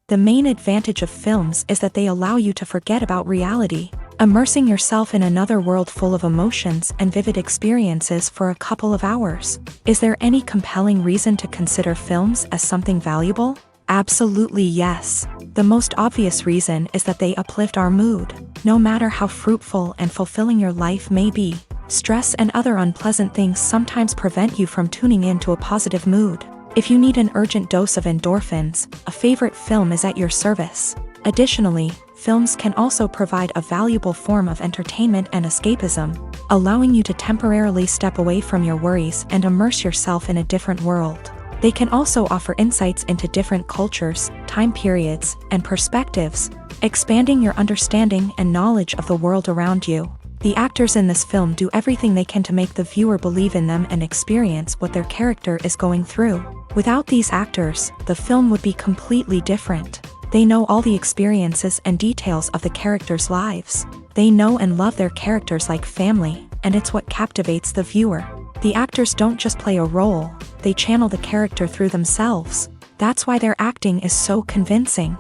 The main advantage of films is that they allow you to forget about reality, immersing yourself in another world full of emotions and vivid experiences for a couple of hours. Is there any compelling reason to consider films as something valuable? Absolutely yes. The most obvious reason is that they uplift our mood. No matter how fruitful and fulfilling your life may be, stress and other unpleasant things sometimes prevent you from tuning into a positive mood. If you need an urgent dose of endorphins, a favorite film is at your service. Additionally, films can also provide a valuable form of entertainment and escapism, allowing you to temporarily step away from your worries and immerse yourself in a different world. They can also offer insights into different cultures, time periods, and perspectives, expanding your understanding and knowledge of the world around you. The actors in this film do everything they can to make the viewer believe in them and experience what their character is going through. Without these actors, the film would be completely different. They know all the experiences and details of the characters' lives. They know and love their characters like family, and it's what captivates the viewer. The actors don't just play a role, they channel the character through themselves. That's why their acting is so convincing.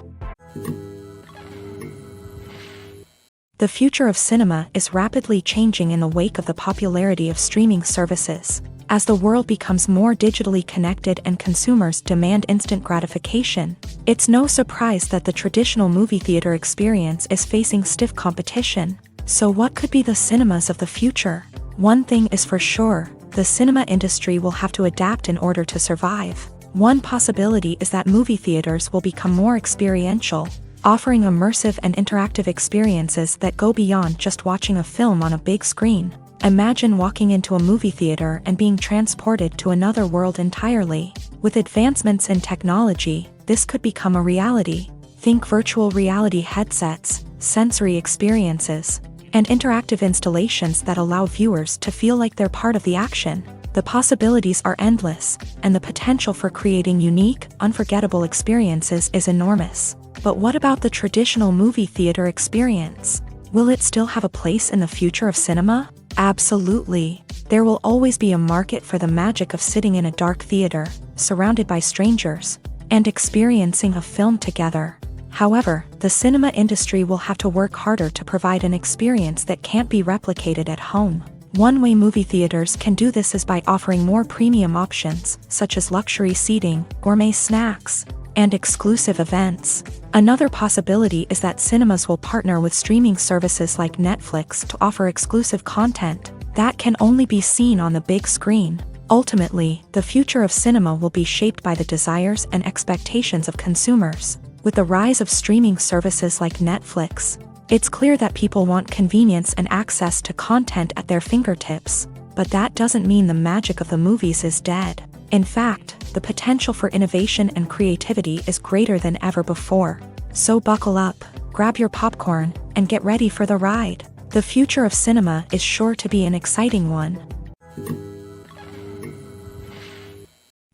The future of cinema is rapidly changing in the wake of the popularity of streaming services. As the world becomes more digitally connected and consumers demand instant gratification, it's no surprise that the traditional movie theater experience is facing stiff competition. So what could be the cinemas of the future? One thing is for sure, the cinema industry will have to adapt in order to survive. One possibility is that movie theaters will become more experiential, offering immersive and interactive experiences that go beyond just watching a film on a big screen. Imagine walking into a movie theater and being transported to another world entirely. With advancements in technology, this could become a reality. Think virtual reality headsets, sensory experiences, and interactive installations that allow viewers to feel like they're part of the action. The possibilities are endless, and the potential for creating unique, unforgettable experiences is enormous. But what about the traditional movie theater experience? Will it still have a place in the future of cinema? Absolutely. There will always be a market for the magic of sitting in a dark theater, surrounded by strangers, and experiencing a film together. However, the cinema industry will have to work harder to provide an experience that can't be replicated at home. One way movie theaters can do this is by offering more premium options, such as luxury seating, gourmet snacks, and exclusive events. Another possibility is that cinemas will partner with streaming services like Netflix to offer exclusive content that can only be seen on the big screen. Ultimately, the future of cinema will be shaped by the desires and expectations of consumers. With the rise of streaming services like Netflix, it's clear that people want convenience and access to content at their fingertips. But that doesn't mean the magic of the movies is dead. In fact, the potential for innovation and creativity is greater than ever before. So buckle up, grab your popcorn, and get ready for the ride. The future of cinema is sure to be an exciting one.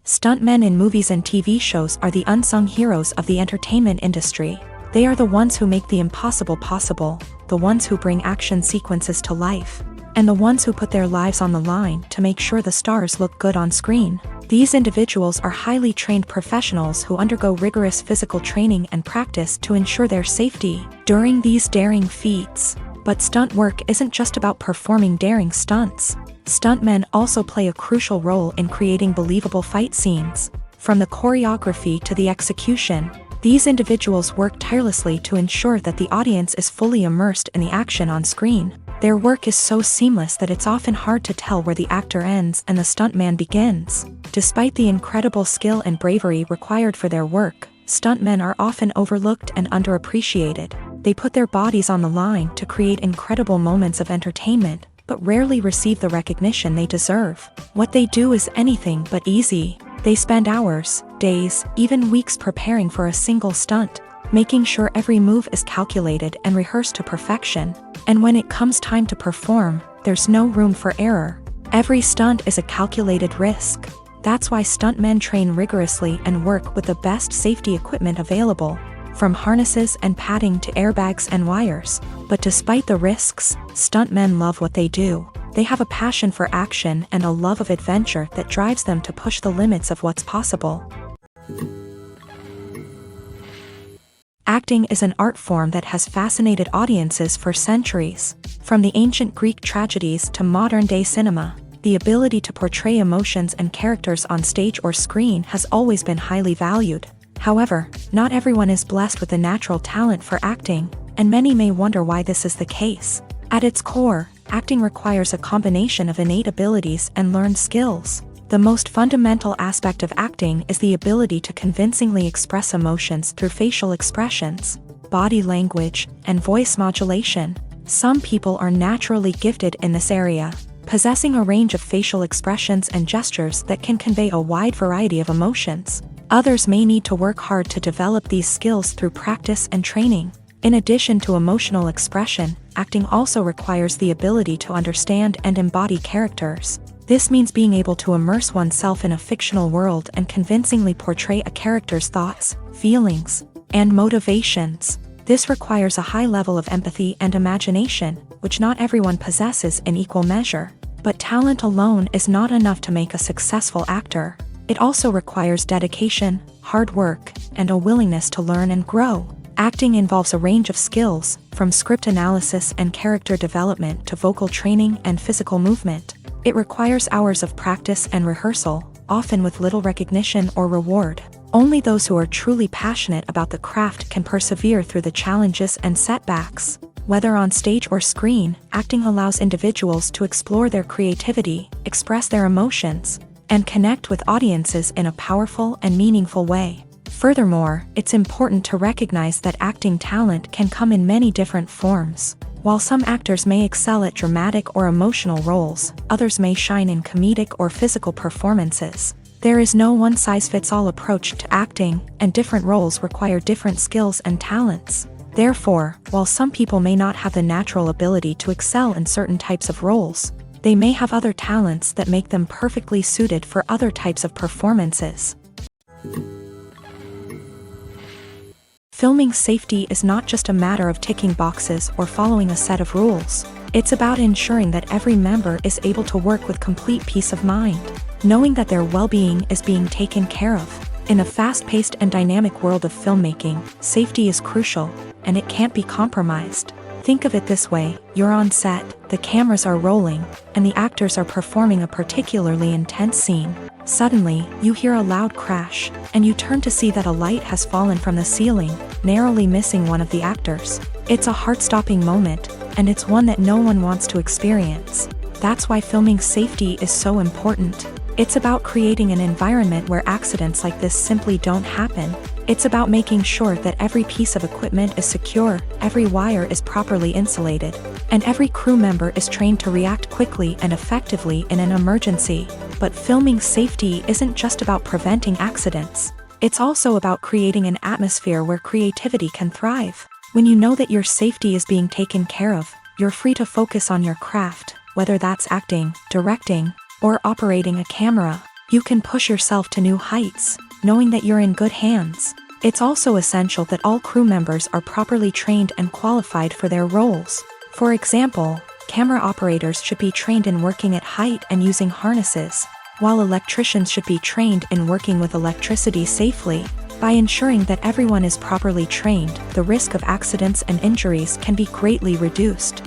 Stuntmen in movies and TV shows are the unsung heroes of the entertainment industry. They are the ones who make the impossible possible, the ones who bring action sequences to life, and the ones who put their lives on the line to make sure the stars look good on screen. These individuals are highly trained professionals who undergo rigorous physical training and practice to ensure their safety during these daring feats. But stunt work isn't just about performing daring stunts. Stuntmen also play a crucial role in creating believable fight scenes. From the choreography to the execution, These individuals work tirelessly to ensure that the audience is fully immersed in the action on screen. Their work is so seamless that it's often hard to tell where the actor ends and the stuntman begins. Despite the incredible skill and bravery required for their work, stuntmen are often overlooked and underappreciated. They put their bodies on the line to create incredible moments of entertainment, but rarely receive the recognition they deserve. What they do is anything but easy. They spend hours, days, even weeks preparing for a single stunt, making sure every move is calculated and rehearsed to perfection. And when it comes time to perform, there's no room for error. Every stunt is a calculated risk. That's why stuntmen train rigorously and work with the best safety equipment available, from harnesses and padding to airbags and wires. But despite the risks, stuntmen love what they do. They have a passion for action and a love of adventure that drives them to push the limits of what's possible. Acting is an art form that has fascinated audiences for centuries. From the ancient Greek tragedies to modern-day cinema, the ability to portray emotions and characters on stage or screen has always been highly valued. However, not everyone is blessed with a natural talent for acting, and many may wonder why this is the case. At its core, acting requires a combination of innate abilities and learned skills. The most fundamental aspect of acting is the ability to convincingly express emotions through facial expressions, body language, and voice modulation. Some people are naturally gifted in this area, possessing a range of facial expressions and gestures that can convey a wide variety of emotions. Others may need to work hard to develop these skills through practice and training. In addition to emotional expression, acting also requires the ability to understand and embody characters. This means being able to immerse oneself in a fictional world and convincingly portray a character's thoughts, feelings, and motivations. This requires a high level of empathy and imagination, which not everyone possesses in equal measure. But talent alone is not enough to make a successful actor. It also requires dedication, hard work, and a willingness to learn and grow. Acting involves a range of skills, from script analysis and character development to vocal training and physical movement. It requires hours of practice and rehearsal, often with little recognition or reward. Only those who are truly passionate about the craft can persevere through the challenges and setbacks. Whether on stage or screen, acting allows individuals to explore their creativity, express their emotions, and connect with audiences in a powerful and meaningful way. Furthermore, it's important to recognize that acting talent can come in many different forms. While some actors may excel at dramatic or emotional roles, others may shine in comedic or physical performances. There is no one-size-fits-all approach to acting, and different roles require different skills and talents. Therefore, while some people may not have the natural ability to excel in certain types of roles, they may have other talents that make them perfectly suited for other types of performances. Filming safety is not just a matter of ticking boxes or following a set of rules. It's about ensuring that every member is able to work with complete peace of mind, knowing that their well-being is being taken care of. In a fast-paced and dynamic world of filmmaking, safety is crucial, and it can't be compromised. Think of it this way: you're on set, the cameras are rolling, and the actors are performing a particularly intense scene. Suddenly, you hear a loud crash, and you turn to see that a light has fallen from the ceiling, narrowly missing one of the actors. It's a heart-stopping moment, and it's one that no one wants to experience. That's why filming safety is so important. It's about creating an environment where accidents like this simply don't happen. It's about making sure that every piece of equipment is secure, every wire is properly insulated, and every crew member is trained to react quickly and effectively in an emergency. But filming safety isn't just about preventing accidents. It's also about creating an atmosphere where creativity can thrive. When you know that your safety is being taken care of, you're free to focus on your craft, whether that's acting, directing, or operating a camera. You can push yourself to new heights, knowing that you're in good hands. It's also essential that all crew members are properly trained and qualified for their roles. For example, camera operators should be trained in working at height and using harnesses, while electricians should be trained in working with electricity safely. By ensuring that everyone is properly trained, the risk of accidents and injuries can be greatly reduced.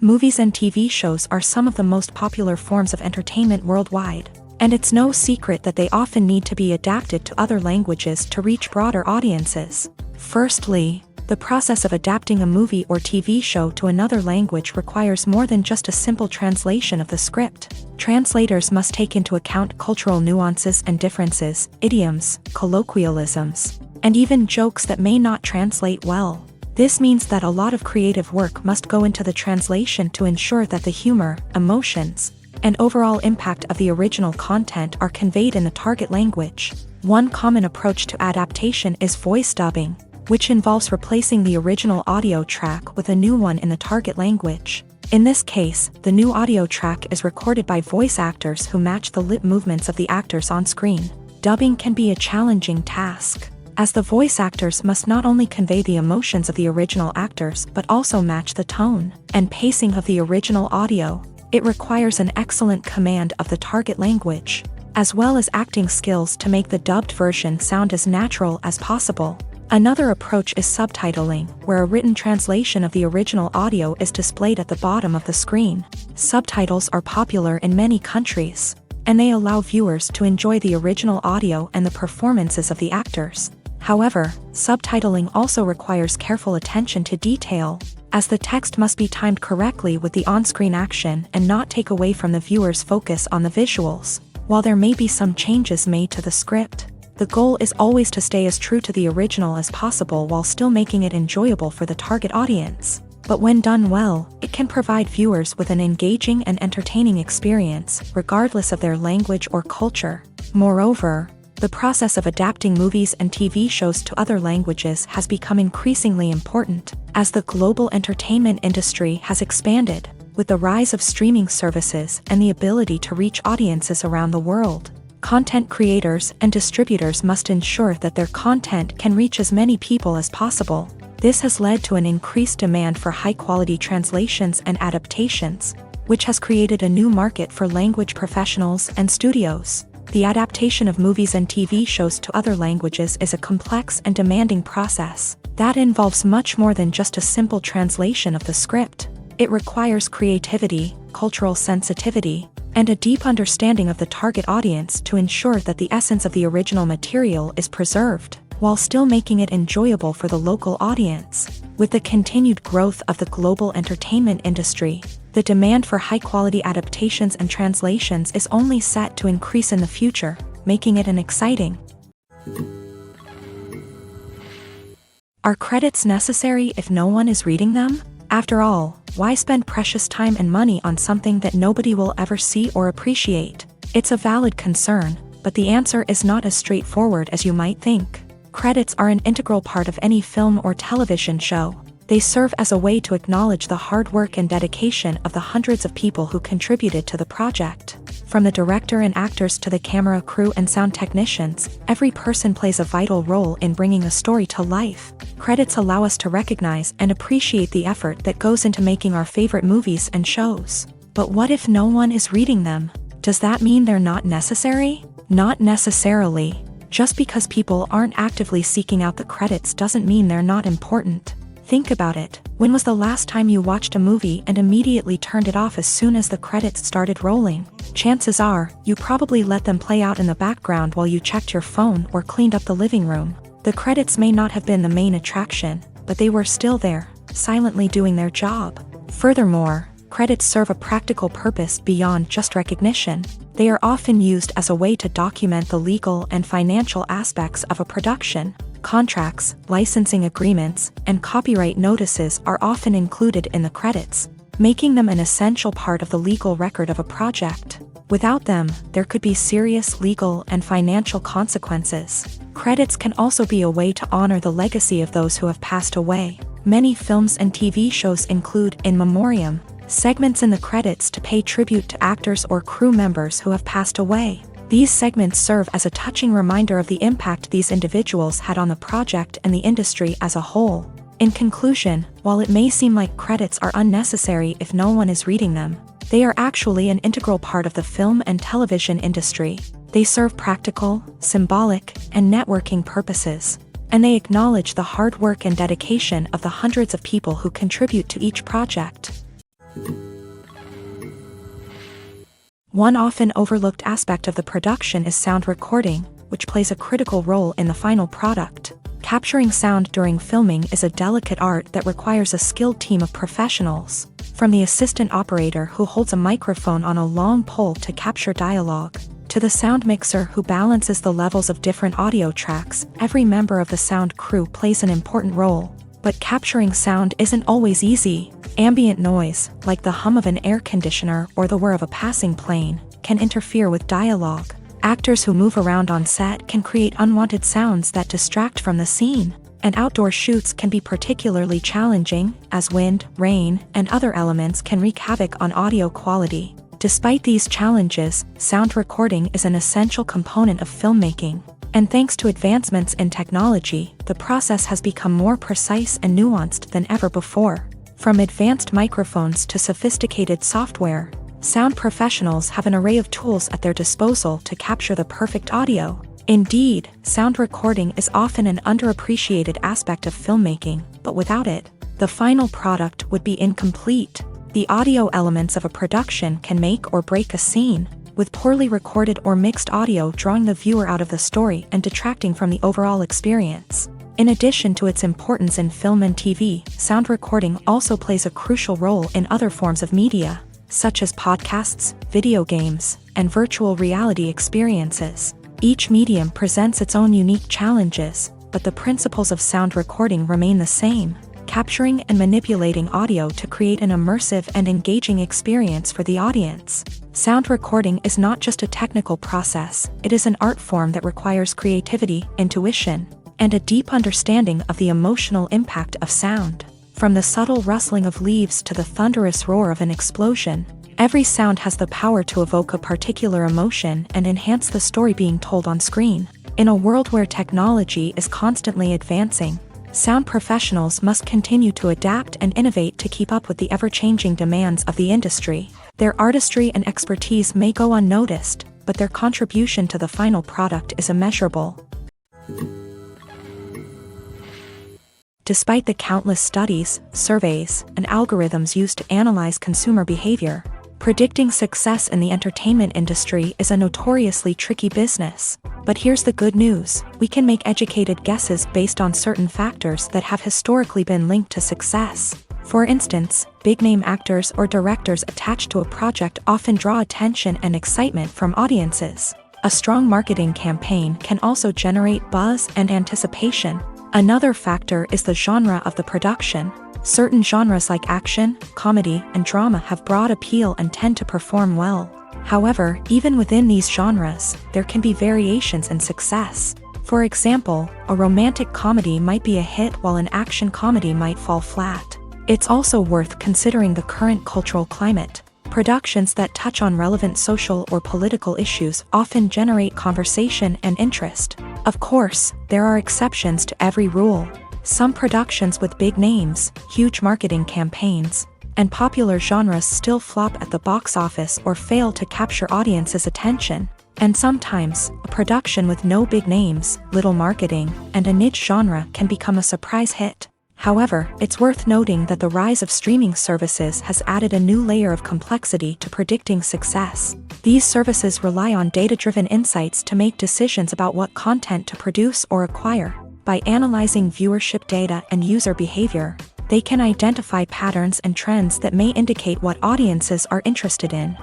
Movies and TV shows are some of the most popular forms of entertainment worldwide. And it's no secret that they often need to be adapted to other languages to reach broader audiences. Firstly, the process of adapting a movie or TV show to another language requires more than just a simple translation of the script. Translators must take into account cultural nuances and differences, idioms, colloquialisms, and even jokes that may not translate well. This means that a lot of creative work must go into the translation to ensure that the humor, emotions, and overall impact of the original content are conveyed in the target language. One common approach to adaptation is voice dubbing, which involves replacing the original audio track with a new one in the target language. In this case, the new audio track is recorded by voice actors who match the lip movements of the actors on screen. Dubbing can be a challenging task, as the voice actors must not only convey the emotions of the original actors but also match the tone and pacing of the original audio. It requires an excellent command of the target language, as well as acting skills to make the dubbed version sound as natural as possible. Another approach is subtitling, where a written translation of the original audio is displayed at the bottom of the screen. Subtitles are popular in many countries, and they allow viewers to enjoy the original audio and the performances of the actors. However, subtitling also requires careful attention to detail, as the text must be timed correctly with the on-screen action and not take away from the viewer's focus on the visuals. While there may be some changes made to the script, the goal is always to stay as true to the original as possible while still making it enjoyable for the target audience. But when done well, it can provide viewers with an engaging and entertaining experience, regardless of their language or culture. Moreover, the process of adapting movies and TV shows to other languages has become increasingly important, as the global entertainment industry has expanded, with the rise of streaming services and the ability to reach audiences around the world. Content creators and distributors must ensure that their content can reach as many people as possible. This has led to an increased demand for high-quality translations and adaptations, which has created a new market for language professionals and studios. The adaptation of movies and TV shows to other languages is a complex and demanding process that involves much more than just a simple translation of the script. It requires creativity, cultural sensitivity, and a deep understanding of the target audience to ensure that the essence of the original material is preserved, while still making it enjoyable for the local audience. With the continued growth of the global entertainment industry, the demand for high-quality adaptations and translations is only set to increase in the future, making it an exciting. Are credits necessary if no one is reading them? After all, why spend precious time and money on something that nobody will ever see or appreciate? It's a valid concern, but the answer is not as straightforward as you might think. Credits are an integral part of any film or television show. They serve as a way to acknowledge the hard work and dedication of the hundreds of people who contributed to the project. From the director and actors to the camera crew and sound technicians, every person plays a vital role in bringing a story to life. Credits allow us to recognize and appreciate the effort that goes into making our favorite movies and shows. But what if no one is reading them? Does that mean they're not necessary? Not necessarily. Just because people aren't actively seeking out the credits doesn't mean they're not important. Think about it. When was the last time you watched a movie and immediately turned it off as soon as the credits started rolling? Chances are, you probably let them play out in the background while you checked your phone or cleaned up the living room. The credits may not have been the main attraction, but they were still there, silently doing their job. Furthermore, credits serve a practical purpose beyond just recognition. They are often used as a way to document the legal and financial aspects of a production. Contracts, licensing agreements, and copyright notices are often included in the credits, making them an essential part of the legal record of a project. Without them, there could be serious legal and financial consequences. Credits can also be a way to honor the legacy of those who have passed away. Many films and TV shows include in memoriam segments in the credits to pay tribute to actors or crew members who have passed away. These segments serve as a touching reminder of the impact these individuals had on the project and the industry as a whole. In conclusion, while it may seem like credits are unnecessary if no one is reading them, they are actually an integral part of the film and television industry. They serve practical, symbolic, and networking purposes, and they acknowledge the hard work and dedication of the hundreds of people who contribute to each project. One often overlooked aspect of the production is sound recording, which plays a critical role in the final product. Capturing sound during filming is a delicate art that requires a skilled team of professionals. From the assistant operator who holds a microphone on a long pole to capture dialogue, to the sound mixer who balances the levels of different audio tracks, every member of the sound crew plays an important role. But capturing sound isn't always easy. Ambient noise, like the hum of an air conditioner or the whir of a passing plane, can interfere with dialogue. Actors who move around on set can create unwanted sounds that distract from the scene. And outdoor shoots can be particularly challenging, as wind, rain, and other elements can wreak havoc on audio quality. Despite these challenges, sound recording is an essential component of filmmaking. And thanks to advancements in technology, the process has become more precise and nuanced than ever before. From advanced microphones to sophisticated software, sound professionals have an array of tools at their disposal to capture the perfect audio. Indeed, sound recording is often an underappreciated aspect of filmmaking, but without it, the final product would be incomplete. The audio elements of a production can make or break a scene, with poorly recorded or mixed audio drawing the viewer out of the story and detracting from the overall experience. In addition to its importance in film and TV, sound recording also plays a crucial role in other forms of media, such as podcasts, video games, and virtual reality experiences. Each medium presents its own unique challenges, but the principles of sound recording remain the same: capturing and manipulating audio to create an immersive and engaging experience for the audience. Sound recording is not just a technical process, it is an art form that requires creativity, intuition, and a deep understanding of the emotional impact of sound. From the subtle rustling of leaves to the thunderous roar of an explosion, every sound has the power to evoke a particular emotion and enhance the story being told on screen. In a world where technology is constantly advancing, sound professionals must continue to adapt and innovate to keep up with the ever-changing demands of the industry. Their artistry and expertise may go unnoticed, but their contribution to the final product is immeasurable. Despite the countless studies, surveys, and algorithms used to analyze consumer behavior, predicting success in the entertainment industry is a notoriously tricky business. But here's the good news: we can make educated guesses based on certain factors that have historically been linked to success. For instance, big-name actors or directors attached to a project often draw attention and excitement from audiences. A strong marketing campaign can also generate buzz and anticipation. Another factor is the genre of the production. Certain genres like action, comedy, and drama have broad appeal and tend to perform well. However, even within these genres, there can be variations in success. For example, a romantic comedy might be a hit while an action comedy might fall flat. It's also worth considering the current cultural climate. Productions that touch on relevant social or political issues often generate conversation and interest. Of course, there are exceptions to every rule. Some productions with big names, huge marketing campaigns, and popular genres still flop at the box office or fail to capture audiences' attention. And sometimes, a production with no big names, little marketing, and a niche genre can become a surprise hit. However, it's worth noting that the rise of streaming services has added a new layer of complexity to predicting success. These services rely on data-driven insights to make decisions about what content to produce or acquire. By analyzing viewership data and user behavior, they can identify patterns and trends that may indicate what audiences are interested in.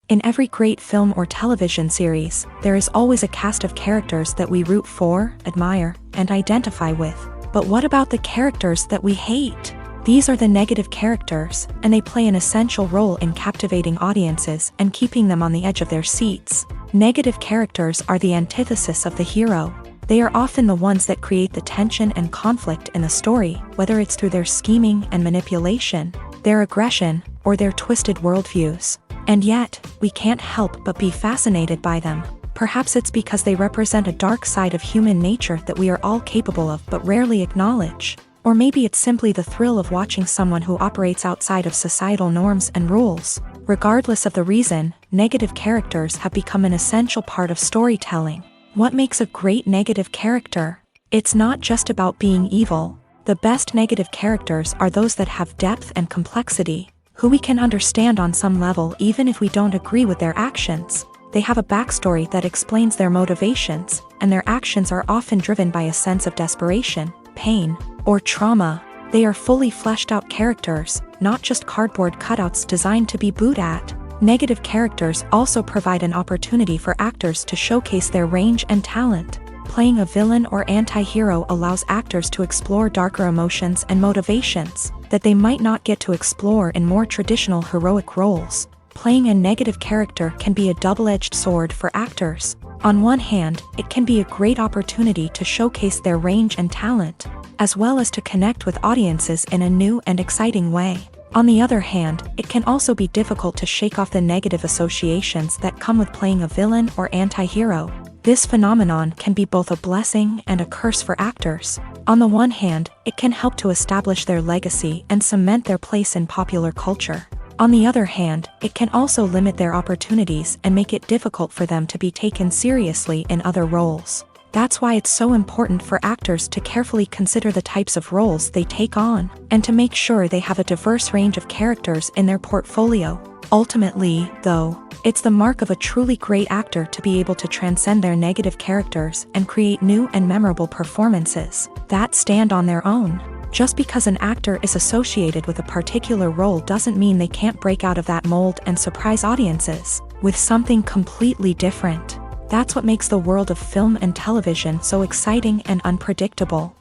In every great film or television series, there is always a cast of characters that we root for, admire, and identify with. But what about the characters that we hate? These are the negative characters, and they play an essential role in captivating audiences and keeping them on the edge of their seats. Negative characters are the antithesis of the hero. They are often the ones that create the tension and conflict in the story, whether it's through their scheming and manipulation, their aggression, or their twisted worldviews. And yet, we can't help but be fascinated by them. Perhaps it's because they represent a dark side of human nature that we are all capable of but rarely acknowledge. Or maybe it's simply the thrill of watching someone who operates outside of societal norms and rules. Regardless of the reason, negative characters have become an essential part of storytelling. What makes a great negative character? It's not just about being evil. The best negative characters are those that have depth and complexity, who we can understand on some level even if we don't agree with their actions. They have a backstory that explains their motivations, and their actions are often driven by a sense of desperation, pain, or trauma. They are fully fleshed out characters, not just cardboard cutouts designed to be booed at. Negative characters also provide an opportunity for actors to showcase their range and talent. Playing a villain or anti-hero allows actors to explore darker emotions and motivations that they might not get to explore in more traditional heroic roles. Playing a negative character can be a double-edged sword for actors. On one hand, it can be a great opportunity to showcase their range and talent, as well as to connect with audiences in a new and exciting way. On the other hand, it can also be difficult to shake off the negative associations that come with playing a villain or anti-hero. This phenomenon can be both a blessing and a curse for actors. On the one hand, it can help to establish their legacy and cement their place in popular culture. On the other hand, it can also limit their opportunities and make it difficult for them to be taken seriously in other roles. That's why it's so important for actors to carefully consider the types of roles they take on, and to make sure they have a diverse range of characters in their portfolio. Ultimately, though, it's the mark of a truly great actor to be able to transcend their negative characters and create new and memorable performances that stand on their own. Just because an actor is associated with a particular role doesn't mean they can't break out of that mold and surprise audiences with something completely different. That's what makes the world of film and television so exciting and unpredictable.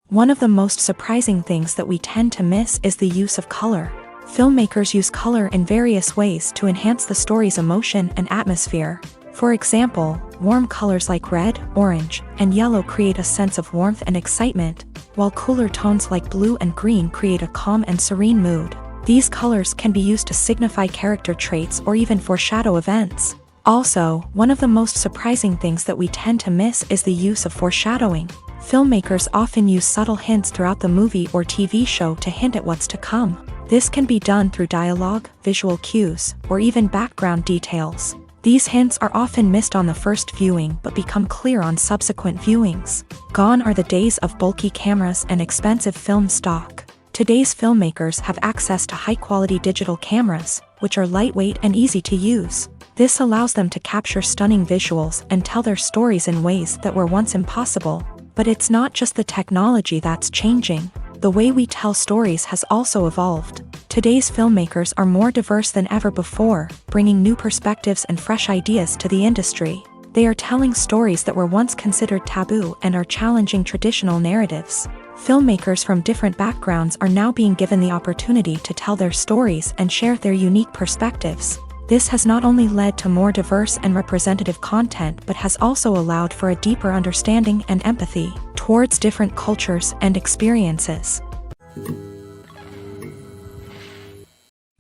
One of the most surprising things that we tend to miss is the use of color. Filmmakers use color in various ways to enhance the story's emotion and atmosphere. For example, warm colors like red, orange, and yellow create a sense of warmth and excitement, while cooler tones like blue and green create a calm and serene mood. These colors can be used to signify character traits or even foreshadow events. Also, one of the most surprising things that we tend to miss is the use of foreshadowing. Filmmakers often use subtle hints throughout the movie or TV show to hint at what's to come. This can be done through dialogue, visual cues, or even background details. These hints are often missed on the first viewing but become clear on subsequent viewings. Gone are the days of bulky cameras and expensive film stock. Today's filmmakers have access to high-quality digital cameras, which are lightweight and easy to use. This allows them to capture stunning visuals and tell their stories in ways that were once impossible. But it's not just the technology that's changing. The way we tell stories has also evolved. Today's filmmakers are more diverse than ever before, bringing new perspectives and fresh ideas to the industry. They are telling stories that were once considered taboo and are challenging traditional narratives. Filmmakers from different backgrounds are now being given the opportunity to tell their stories and share their unique perspectives. This has not only led to more diverse and representative content but has also allowed for a deeper understanding and empathy towards different cultures and experiences.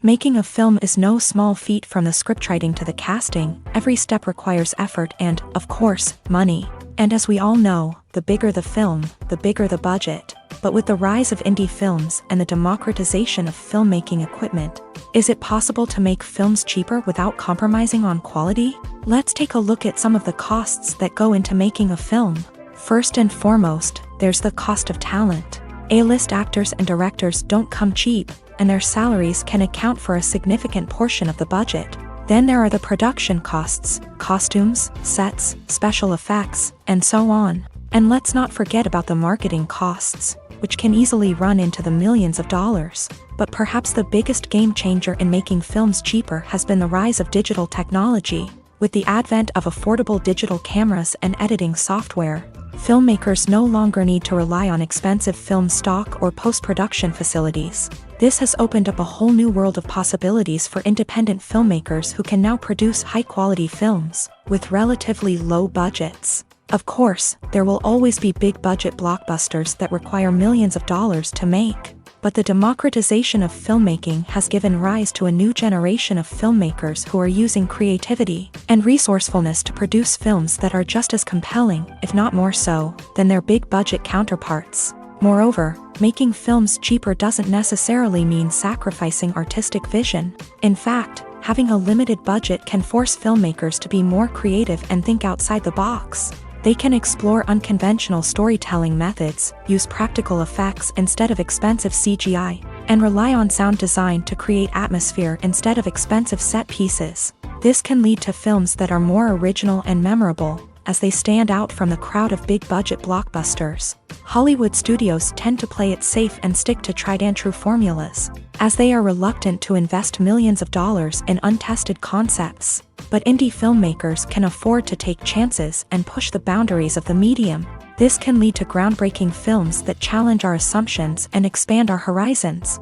Making a film is no small feat. From the scriptwriting to the casting, every step requires effort and, of course, money. And as we all know, the bigger the film, the bigger the budget. But with the rise of indie films and the democratization of filmmaking equipment, is it possible to make films cheaper without compromising on quality? Let's take a look at some of the costs that go into making a film. First and foremost, there's the cost of talent. A-list actors and directors don't come cheap, and their salaries can account for a significant portion of the budget. Then there are the production costs, costumes, sets, special effects, and so on. And let's not forget about the marketing costs, which can easily run into the millions of dollars. But perhaps the biggest game changer in making films cheaper has been the rise of digital technology. With the advent of affordable digital cameras and editing software, filmmakers no longer need to rely on expensive film stock or post-production facilities. This has opened up a whole new world of possibilities for independent filmmakers who can now produce high-quality films with relatively low budgets. Of course, there will always be big-budget blockbusters that require millions of dollars to make. But the democratization of filmmaking has given rise to a new generation of filmmakers who are using creativity and resourcefulness to produce films that are just as compelling, if not more so, than their big-budget counterparts. Moreover, making films cheaper doesn't necessarily mean sacrificing artistic vision. In fact, having a limited budget can force filmmakers to be more creative and think outside the box. They can explore unconventional storytelling methods, use practical effects instead of expensive CGI, and rely on sound design to create atmosphere instead of expensive set pieces. This can lead to films that are more original and memorable, as they stand out from the crowd of big-budget blockbusters. Hollywood studios tend to play it safe and stick to tried-and-true formulas, as they are reluctant to invest millions of dollars in untested concepts. But indie filmmakers can afford to take chances and push the boundaries of the medium. This can lead to groundbreaking films that challenge our assumptions and expand our horizons.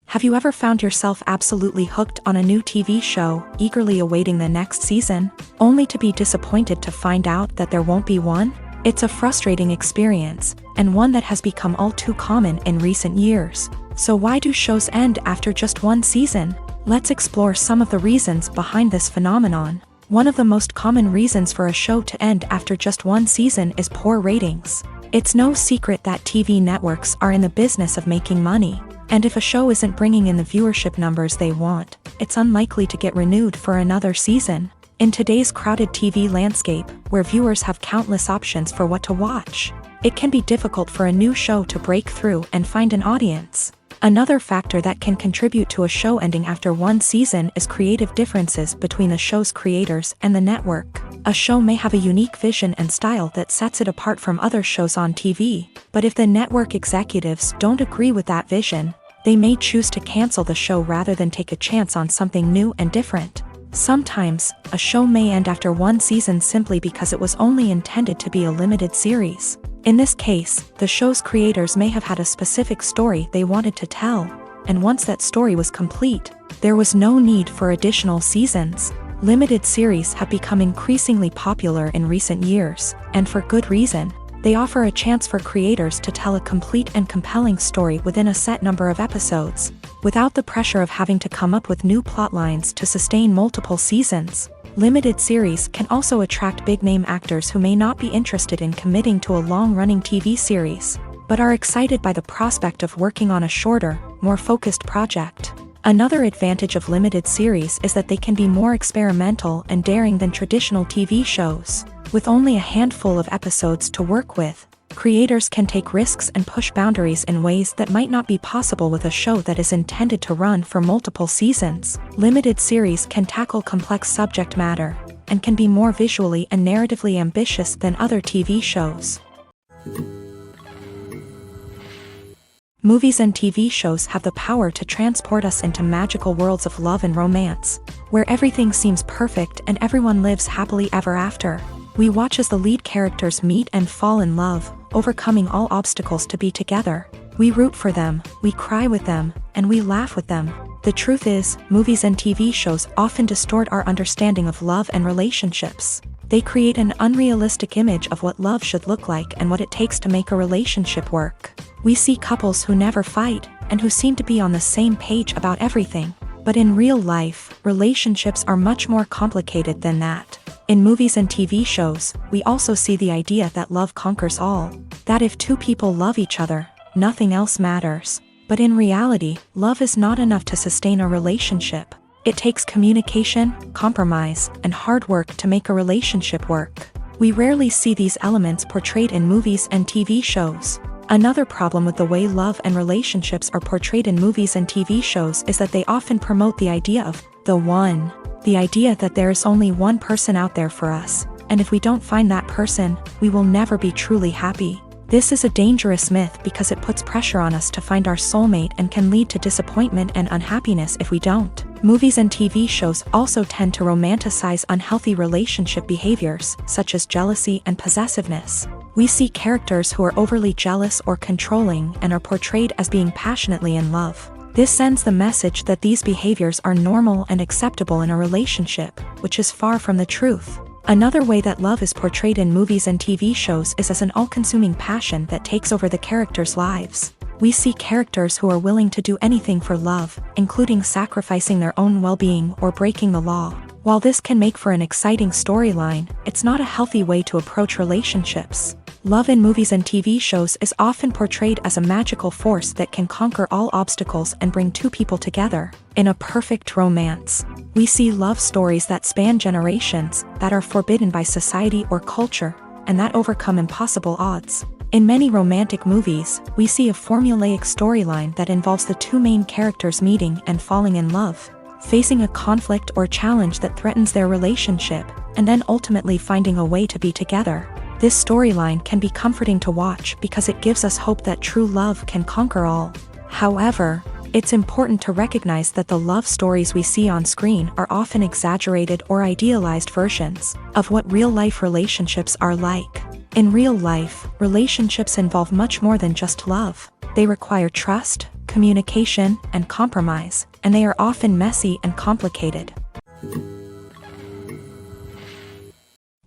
Have you ever found yourself absolutely hooked on a new TV show, eagerly awaiting the next season, only to be disappointed to find out that there won't be one? It's a frustrating experience, and one that has become all too common in recent years. So why do shows end after just one season? Let's explore some of the reasons behind this phenomenon. One of the most common reasons for a show to end after just one season is poor ratings. It's no secret that TV networks are in the business of making money. And if a show isn't bringing in the viewership numbers they want, it's unlikely to get renewed for another season. In today's crowded TV landscape, where viewers have countless options for what to watch, it can be difficult for a new show to break through and find an audience. Another factor that can contribute to a show ending after one season is creative differences between the show's creators and the network. A show may have a unique vision and style that sets it apart from other shows on TV, but if the network executives don't agree with that vision, they may choose to cancel the show rather than take a chance on something new and different. Sometimes, a show may end after one season simply because it was only intended to be a limited series. In this case, the show's creators may have had a specific story they wanted to tell, and once that story was complete, there was no need for additional seasons. Limited series have become increasingly popular in recent years, and for good reason. They offer a chance for creators to tell a complete and compelling story within a set number of episodes, without the pressure of having to come up with new plotlines to sustain multiple seasons. Limited series can also attract big-name actors who may not be interested in committing to a long-running TV series, but are excited by the prospect of working on a shorter, more focused project. Another advantage of limited series is that they can be more experimental and daring than traditional TV shows. With only a handful of episodes to work with, creators can take risks and push boundaries in ways that might not be possible with a show that is intended to run for multiple seasons. Limited series can tackle complex subject matter, and can be more visually and narratively ambitious than other TV shows. Movies and TV shows have the power to transport us into magical worlds of love and romance, where everything seems perfect and everyone lives happily ever after. We watch as the lead characters meet and fall in love, overcoming all obstacles to be together. We root for them, we cry with them, and we laugh with them. The truth is, movies and TV shows often distort our understanding of love and relationships. They create an unrealistic image of what love should look like and what it takes to make a relationship work. We see couples who never fight, and who seem to be on the same page about everything. But in real life, relationships are much more complicated than that. In movies and TV shows, we also see the idea that love conquers all. That if two people love each other, nothing else matters. But in reality, love is not enough to sustain a relationship. It takes communication, compromise, and hard work to make a relationship work. We rarely see these elements portrayed in movies and TV shows. Another problem with the way love and relationships are portrayed in movies and TV shows is that they often promote the idea of the one. The idea that there is only one person out there for us, and if we don't find that person, we will never be truly happy. This is a dangerous myth because it puts pressure on us to find our soulmate and can lead to disappointment and unhappiness if we don't. Movies and TV shows also tend to romanticize unhealthy relationship behaviors, such as jealousy and possessiveness. We see characters who are overly jealous or controlling and are portrayed as being passionately in love. This sends the message that these behaviors are normal and acceptable in a relationship, which is far from the truth. Another way that love is portrayed in movies and TV shows is as an all-consuming passion that takes over the characters' lives. We see characters who are willing to do anything for love, including sacrificing their own well-being or breaking the law. While this can make for an exciting storyline, it's not a healthy way to approach relationships. Love in movies and TV shows is often portrayed as a magical force that can conquer all obstacles and bring two people together. In a perfect romance, we see love stories that span generations, that are forbidden by society or culture, and that overcome impossible odds. In many romantic movies, we see a formulaic storyline that involves the two main characters meeting and falling in love, facing a conflict or challenge that threatens their relationship, and then ultimately finding a way to be together. This storyline can be comforting to watch because it gives us hope that true love can conquer all. However, it's important to recognize that the love stories we see on screen are often exaggerated or idealized versions of what real-life relationships are like. In real life, relationships involve much more than just love. They require trust, communication, and compromise, and they are often messy and complicated.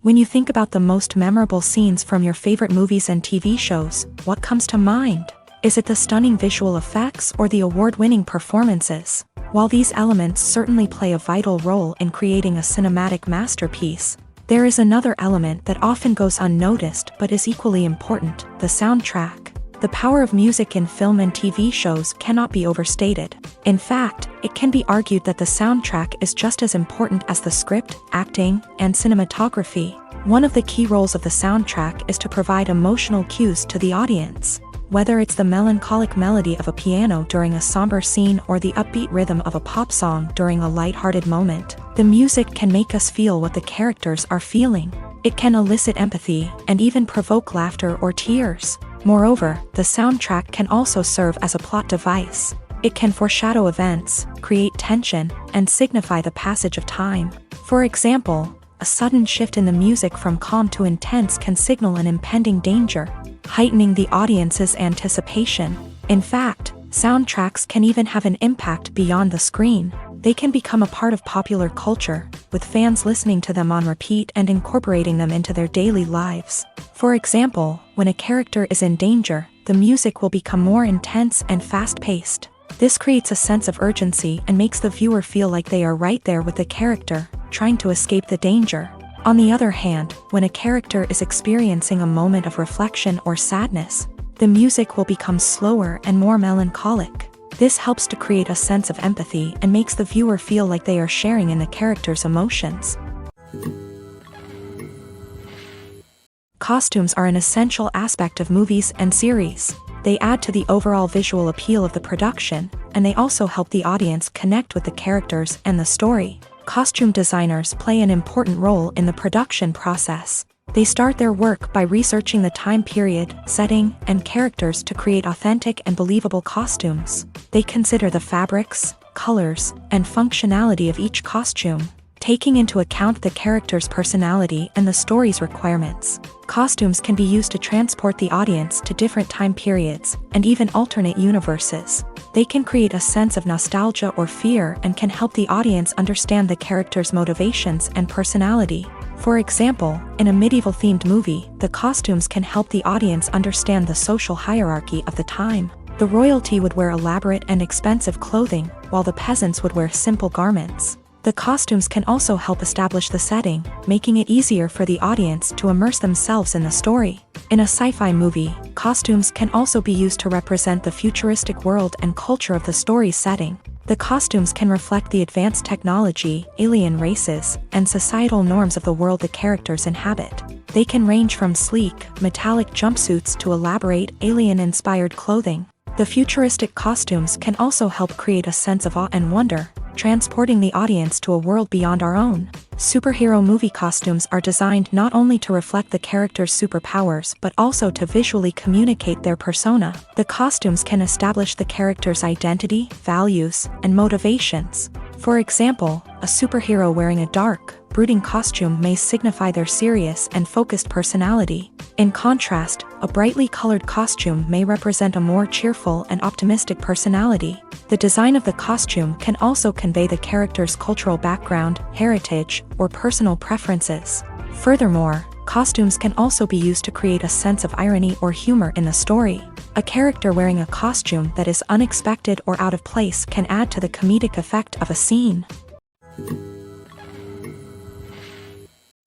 When you think about the most memorable scenes from your favorite movies and TV shows, what comes to mind? Is it the stunning visual effects or the award-winning performances? While these elements certainly play a vital role in creating a cinematic masterpiece, there is another element that often goes unnoticed but is equally important: the soundtrack. The power of music in film and TV shows cannot be overstated. In fact, it can be argued that the soundtrack is just as important as the script, acting, and cinematography. One of the key roles of the soundtrack is to provide emotional cues to the audience. Whether it's the melancholic melody of a piano during a somber scene or the upbeat rhythm of a pop song during a lighthearted moment, the music can make us feel what the characters are feeling. It can elicit empathy and even provoke laughter or tears. Moreover, the soundtrack can also serve as a plot device. It can foreshadow events, create tension, and signify the passage of time. For example, a sudden shift in the music from calm to intense can signal an impending danger, heightening the audience's anticipation. In fact, soundtracks can even have an impact beyond the screen. They can become a part of popular culture, with fans listening to them on repeat and incorporating them into their daily lives. For example, when a character is in danger, the music will become more intense and fast-paced. This creates a sense of urgency and makes the viewer feel like they are right there with the character, trying to escape the danger. On the other hand, when a character is experiencing a moment of reflection or sadness, the music will become slower and more melancholic. This helps to create a sense of empathy and makes the viewer feel like they are sharing in the character's emotions. Costumes are an essential aspect of movies and series. They add to the overall visual appeal of the production, and they also help the audience connect with the characters and the story. Costume designers play an important role in the production process. They start their work by researching the time period, setting, and characters to create authentic and believable costumes. They consider the fabrics, colors, and functionality of each costume, taking into account the character's personality and the story's requirements. Costumes can be used to transport the audience to different time periods and even alternate universes. They can create a sense of nostalgia or fear and can help the audience understand the character's motivations and personality. For example, in a medieval-themed movie, the costumes can help the audience understand the social hierarchy of the time. The royalty would wear elaborate and expensive clothing, while the peasants would wear simple garments. The costumes can also help establish the setting, making it easier for the audience to immerse themselves in the story. In a sci-fi movie, costumes can also be used to represent the futuristic world and culture of the story's setting. The costumes can reflect the advanced technology, alien races, and societal norms of the world the characters inhabit. They can range from sleek, metallic jumpsuits to elaborate, alien-inspired clothing. The futuristic costumes can also help create a sense of awe and wonder, transporting the audience to a world beyond our own. Superhero movie costumes are designed not only to reflect the character's superpowers but also to visually communicate their persona. The costumes can establish the character's identity, values, and motivations. For example, a superhero wearing a dark, brooding costume may signify their serious and focused personality. In contrast, a brightly colored costume may represent a more cheerful and optimistic personality. The design of the costume can also convey the character's cultural background, heritage, or personal preferences. Furthermore, costumes can also be used to create a sense of irony or humor in the story. A character wearing a costume that is unexpected or out of place can add to the comedic effect of a scene.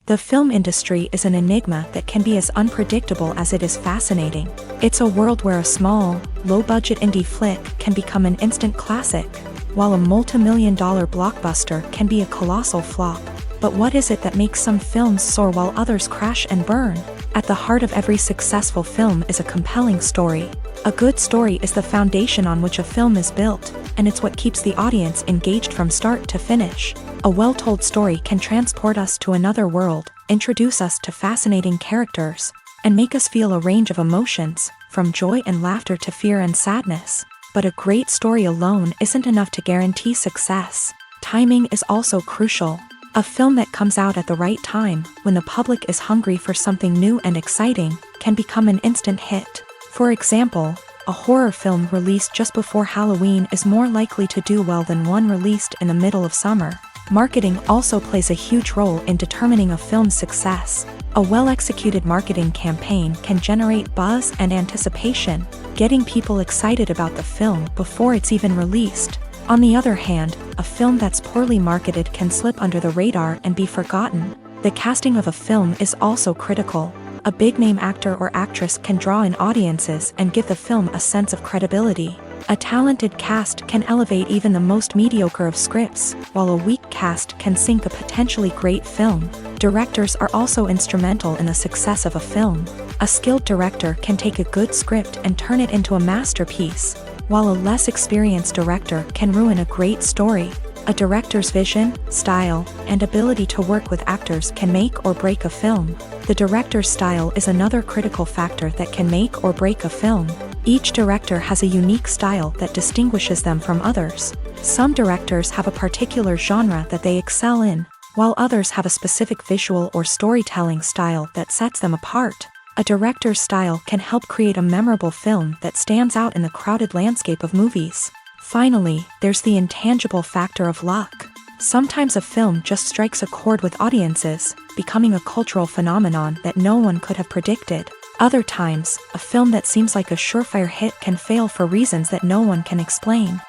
The film industry is an enigma that can be as unpredictable as it is fascinating. It's a world where a small, low-budget indie flick can become an instant classic, while a multi-million-dollar blockbuster can be a colossal flop. But what is it that makes some films soar while others crash and burn? At the heart of every successful film is a compelling story. A good story is the foundation on which a film is built, and it's what keeps the audience engaged from start to finish. A well-told story can transport us to another world, introduce us to fascinating characters, and make us feel a range of emotions, from joy and laughter to fear and sadness. But a great story alone isn't enough to guarantee success. Timing is also crucial. A film that comes out at the right time, when the public is hungry for something new and exciting, can become an instant hit. For example, a horror film released just before Halloween is more likely to do well than one released in the middle of summer. Marketing also plays a huge role in determining a film's success. A well-executed marketing campaign can generate buzz and anticipation, getting people excited about the film before it's even released. On the other hand, a film that's poorly marketed can slip under the radar and be forgotten. The casting of a film is also critical. A big-name actor or actress can draw in audiences and give the film a sense of credibility. A talented cast can elevate even the most mediocre of scripts, while a weak cast can sink a potentially great film. Directors are also instrumental in the success of a film. A skilled director can take a good script and turn it into a masterpiece, while a less experienced director can ruin a great story. A director's vision, style, and ability to work with actors can make or break a film. The director's style is another critical factor that can make or break a film. Each director has a unique style that distinguishes them from others. Some directors have a particular genre that they excel in, while others have a specific visual or storytelling style that sets them apart. A director's style can help create a memorable film that stands out in the crowded landscape of movies. Finally, there's the intangible factor of luck. Sometimes a film just strikes a chord with audiences, becoming a cultural phenomenon that no one could have predicted. Other times, a film that seems like a surefire hit can fail for reasons that no one can explain.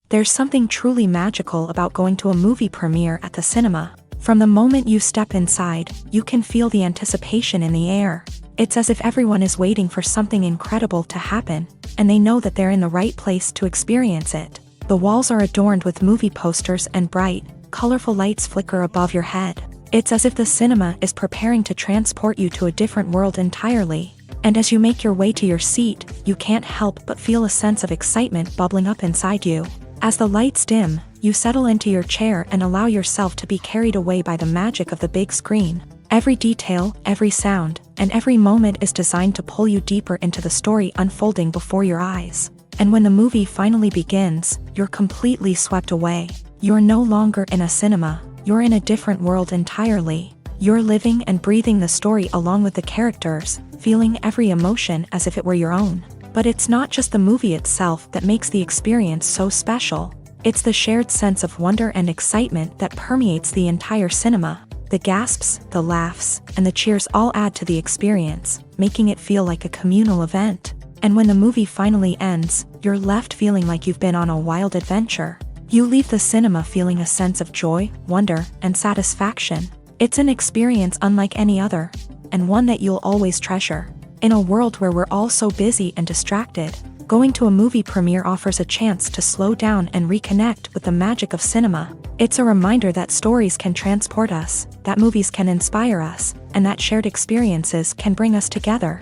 There's something truly magical about going to a movie premiere at the cinema. From the moment you step inside, you can feel the anticipation in the air. It's as if everyone is waiting for something incredible to happen, and they know that they're in the right place to experience it. The walls are adorned with movie posters and bright, colorful lights flicker above your head. It's as if the cinema is preparing to transport you to a different world entirely. And as you make your way to your seat, you can't help but feel a sense of excitement bubbling up inside you. As the lights dim, you settle into your chair and allow yourself to be carried away by the magic of the big screen. Every detail, every sound, and every moment is designed to pull you deeper into the story unfolding before your eyes. And when the movie finally begins, you're completely swept away. You're no longer in a cinema, you're in a different world entirely. You're living and breathing the story along with the characters, feeling every emotion as if it were your own. But it's not just the movie itself that makes the experience so special. It's the shared sense of wonder and excitement that permeates the entire cinema. The gasps, the laughs, and the cheers all add to the experience, making it feel like a communal event. And when the movie finally ends, you're left feeling like you've been on a wild adventure. You leave the cinema feeling a sense of joy, wonder, and satisfaction. It's an experience unlike any other, and one that you'll always treasure. In a world where we're all so busy and distracted, going to a movie premiere offers a chance to slow down and reconnect with the magic of cinema. It's a reminder that stories can transport us, that movies can inspire us, and that shared experiences can bring us together.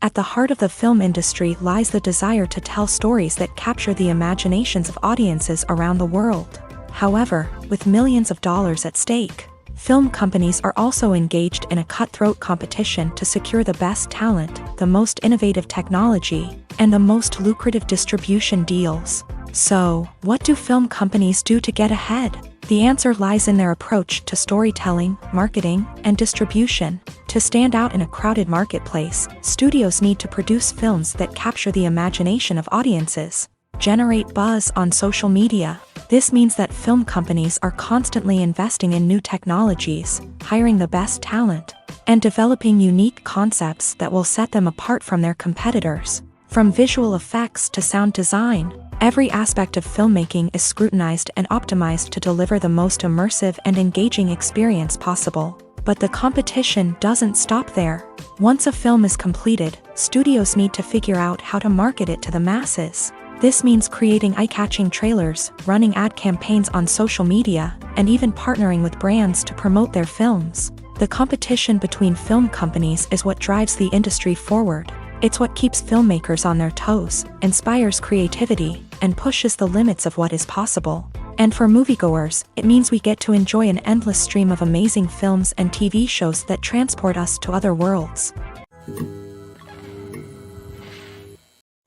At the heart of the film industry lies the desire to tell stories that capture the imaginations of audiences around the world. However, with millions of dollars at stake, film companies are also engaged in a cutthroat competition to secure the best talent, the most innovative technology, and the most lucrative distribution deals. So, what do film companies do to get ahead? The answer lies in their approach to storytelling, marketing, and distribution. To stand out in a crowded marketplace, studios need to produce films that capture the imagination of audiences, generate buzz on social media. This means that film companies are constantly investing in new technologies, hiring the best talent, and developing unique concepts that will set them apart from their competitors. From visual effects to sound design, Every aspect of filmmaking is scrutinized and optimized to deliver the most immersive and engaging experience possible. But the competition doesn't stop there. Once a film is completed, studios need to figure out how to market it to the masses. This means creating eye-catching trailers, running ad campaigns on social media, and even partnering with brands to promote their films. The competition between film companies is what drives the industry forward. It's what keeps filmmakers on their toes, inspires creativity, and pushes the limits of what is possible. And for moviegoers, it means we get to enjoy an endless stream of amazing films and TV shows that transport us to other worlds.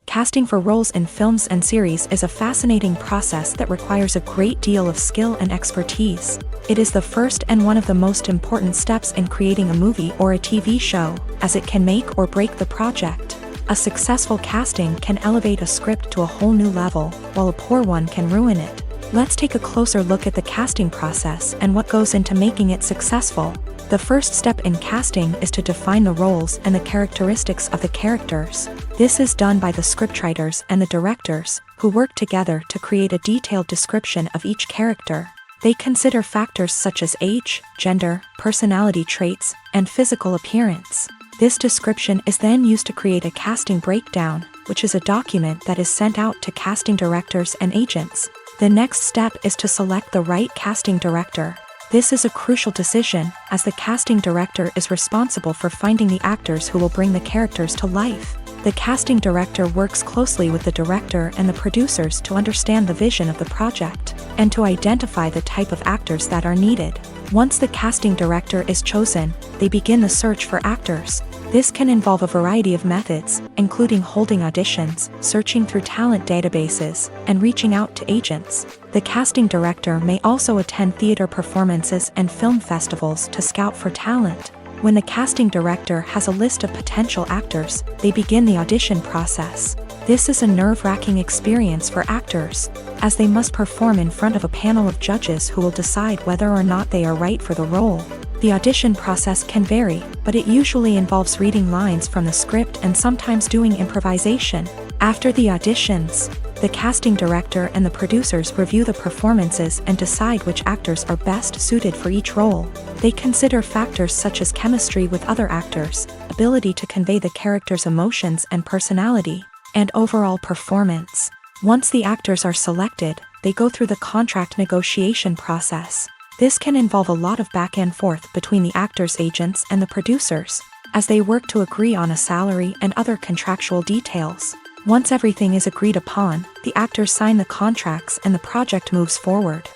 Casting for roles in films and series is a fascinating process that requires a great deal of skill and expertise. It is the first and one of the most important steps in creating a movie or a TV show, as it can make or break the project. A successful casting can elevate a script to a whole new level, while a poor one can ruin it. Let's take a closer look at the casting process and what goes into making it successful. The first step in casting is to define the roles and the characteristics of the characters. This is done by the scriptwriters and the directors, who work together to create a detailed description of each character. They consider factors such as age, gender, personality traits, and physical appearance. This description is then used to create a casting breakdown, which is a document that is sent out to casting directors and agents. The next step is to select the right casting director. This is a crucial decision, as the casting director is responsible for finding the actors who will bring the characters to life. The casting director works closely with the director and the producers to understand the vision of the project, and to identify the type of actors that are needed. Once the casting director is chosen, they begin the search for actors. This can involve a variety of methods, including holding auditions, searching through talent databases, and reaching out to agents. The casting director may also attend theater performances and film festivals to scout for talent. When the casting director has a list of potential actors, they begin the audition process. This is a nerve-wracking experience for actors, as they must perform in front of a panel of judges who will decide whether or not they are right for the role. The audition process can vary, but it usually involves reading lines from the script and sometimes doing improvisation. After the auditions, the casting director and the producers review the performances and decide which actors are best suited for each role. They consider factors such as chemistry with other actors, ability to convey the character's emotions and personality, and overall performance. Once the actors are selected, they go through the contract negotiation process. This can involve a lot of back and forth between the actors' agents and the producers, as they work to agree on a salary and other contractual details. Once everything is agreed upon, the actors sign the contracts and the project moves forward.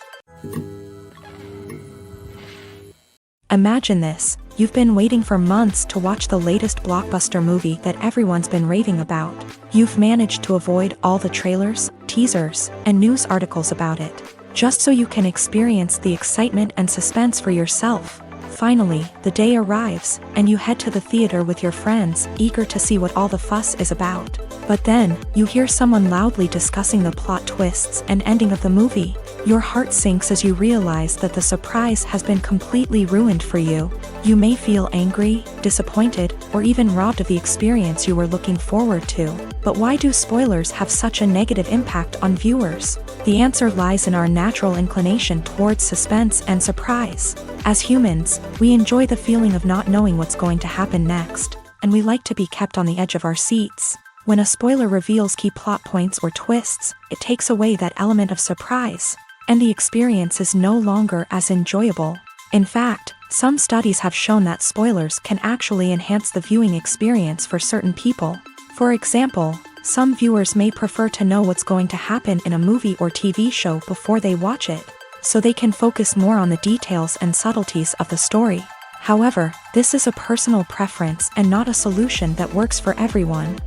Imagine this: you've been waiting for months to watch the latest blockbuster movie that everyone's been raving about. You've managed to avoid all the trailers, teasers, and news articles about it, just so you can experience the excitement and suspense for yourself. Finally, the day arrives, and you head to the theater with your friends, eager to see what all the fuss is about. But then, you hear someone loudly discussing the plot twists and ending of the movie. Your heart sinks as you realize that the surprise has been completely ruined for you. You may feel angry, disappointed, or even robbed of the experience you were looking forward to. But why do spoilers have such a negative impact on viewers? The answer lies in our natural inclination towards suspense and surprise. As humans, we enjoy the feeling of not knowing what's going to happen next, and we like to be kept on the edge of our seats. When a spoiler reveals key plot points or twists, it takes away that element of surprise, and the experience is no longer as enjoyable. In fact, some studies have shown that spoilers can actually enhance the viewing experience for certain people. For example, some viewers may prefer to know what's going to happen in a movie or TV show before they watch it, so they can focus more on the details and subtleties of the story. However, this is a personal preference and not a solution that works for everyone.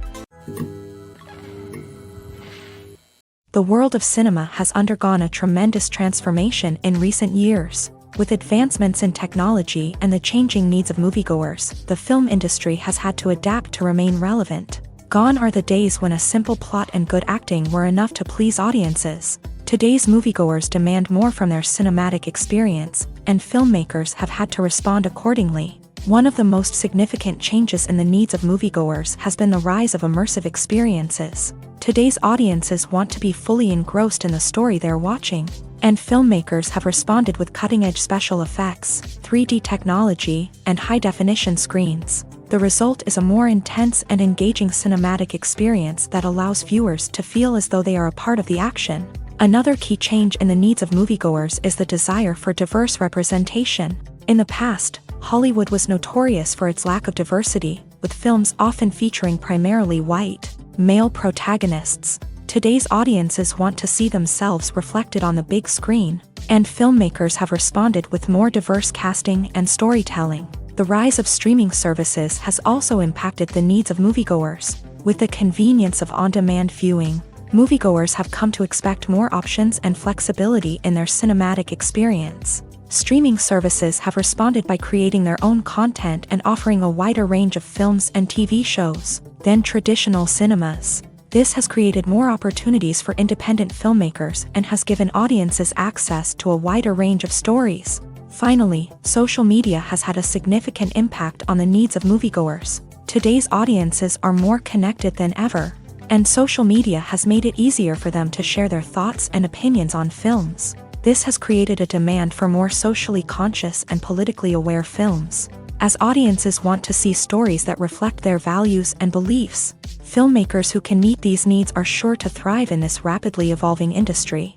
The world of cinema has undergone a tremendous transformation in recent years. With advancements in technology and the changing needs of moviegoers, the film industry has had to adapt to remain relevant. Gone are the days when a simple plot and good acting were enough to please audiences. Today's moviegoers demand more from their cinematic experience, and filmmakers have had to respond accordingly. One of the most significant changes in the needs of moviegoers has been the rise of immersive experiences. Today's audiences want to be fully engrossed in the story they're watching, and filmmakers have responded with cutting-edge special effects, 3D technology, and high-definition screens. The result is a more intense and engaging cinematic experience that allows viewers to feel as though they are a part of the action. Another key change in the needs of moviegoers is the desire for diverse representation. In the past, Hollywood was notorious for its lack of diversity, with films often featuring primarily white, male protagonists. Today's audiences want to see themselves reflected on the big screen, and filmmakers have responded with more diverse casting and storytelling. The rise of streaming services has also impacted the needs of moviegoers. With the convenience of on-demand viewing, moviegoers have come to expect more options and flexibility in their cinematic experience. Streaming services have responded by creating their own content and offering a wider range of films and TV shows than traditional cinemas. This has created more opportunities for independent filmmakers and has given audiences access to a wider range of stories. Finally, social media has had a significant impact on the needs of moviegoers. Today's audiences are more connected than ever, and social media has made it easier for them to share their thoughts and opinions on films. This has created a demand for more socially conscious and politically aware films. As audiences want to see stories that reflect their values and beliefs, filmmakers who can meet these needs are sure to thrive in this rapidly evolving industry.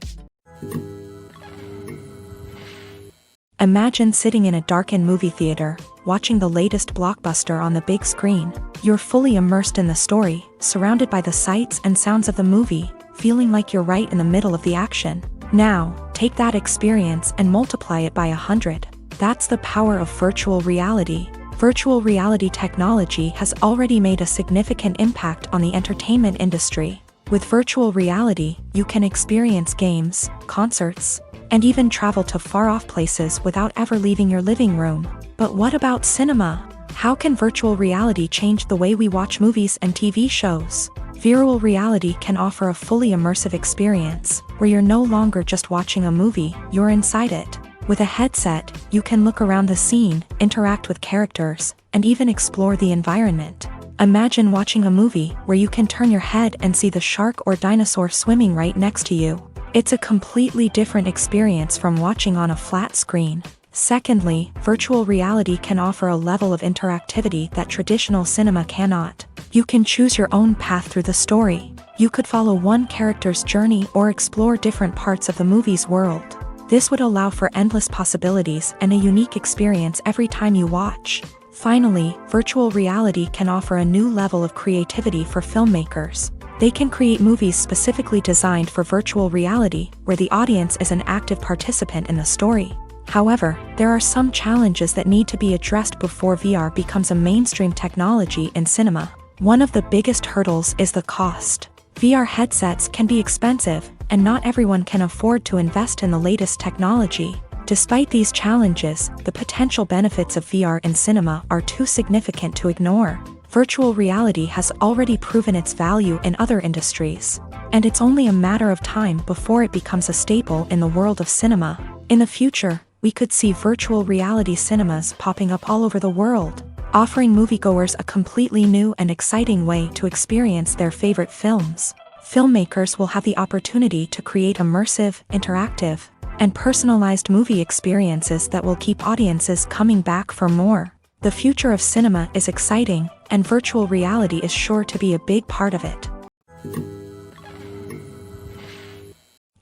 Imagine sitting in a darkened movie theater, watching the latest blockbuster on the big screen. You're fully immersed in the story, surrounded by the sights and sounds of the movie, feeling like you're right in the middle of the action. Now, take that experience and multiply it by 100. That's the power of virtual reality. Virtual reality technology has already made a significant impact on the entertainment industry. With virtual reality, you can experience games, concerts, and even travel to far-off places without ever leaving your living room. But what about cinema? How can virtual reality change the way we watch movies and TV shows? Virtual reality can offer a fully immersive experience, where you're no longer just watching a movie, you're inside it. With a headset, you can look around the scene, interact with characters, and even explore the environment. Imagine watching a movie where you can turn your head and see the shark or dinosaur swimming right next to you. It's a completely different experience from watching on a flat screen. Secondly, virtual reality can offer a level of interactivity that traditional cinema cannot. You can choose your own path through the story. You could follow one character's journey or explore different parts of the movie's world. This would allow for endless possibilities and a unique experience every time you watch. Finally, virtual reality can offer a new level of creativity for filmmakers. They can create movies specifically designed for virtual reality, where the audience is an active participant in the story. However, there are some challenges that need to be addressed before VR becomes a mainstream technology in cinema. One of the biggest hurdles is the cost. VR headsets can be expensive, and not everyone can afford to invest in the latest technology. Despite these challenges, the potential benefits of VR in cinema are too significant to ignore. Virtual reality has already proven its value in other industries, and it's only a matter of time before it becomes a staple in the world of cinema. In the future, we could see virtual reality cinemas popping up all over the world, offering moviegoers a completely new and exciting way to experience their favorite films. Filmmakers will have the opportunity to create immersive, interactive, and personalized movie experiences that will keep audiences coming back for more. The future of cinema is exciting, and virtual reality is sure to be a big part of it.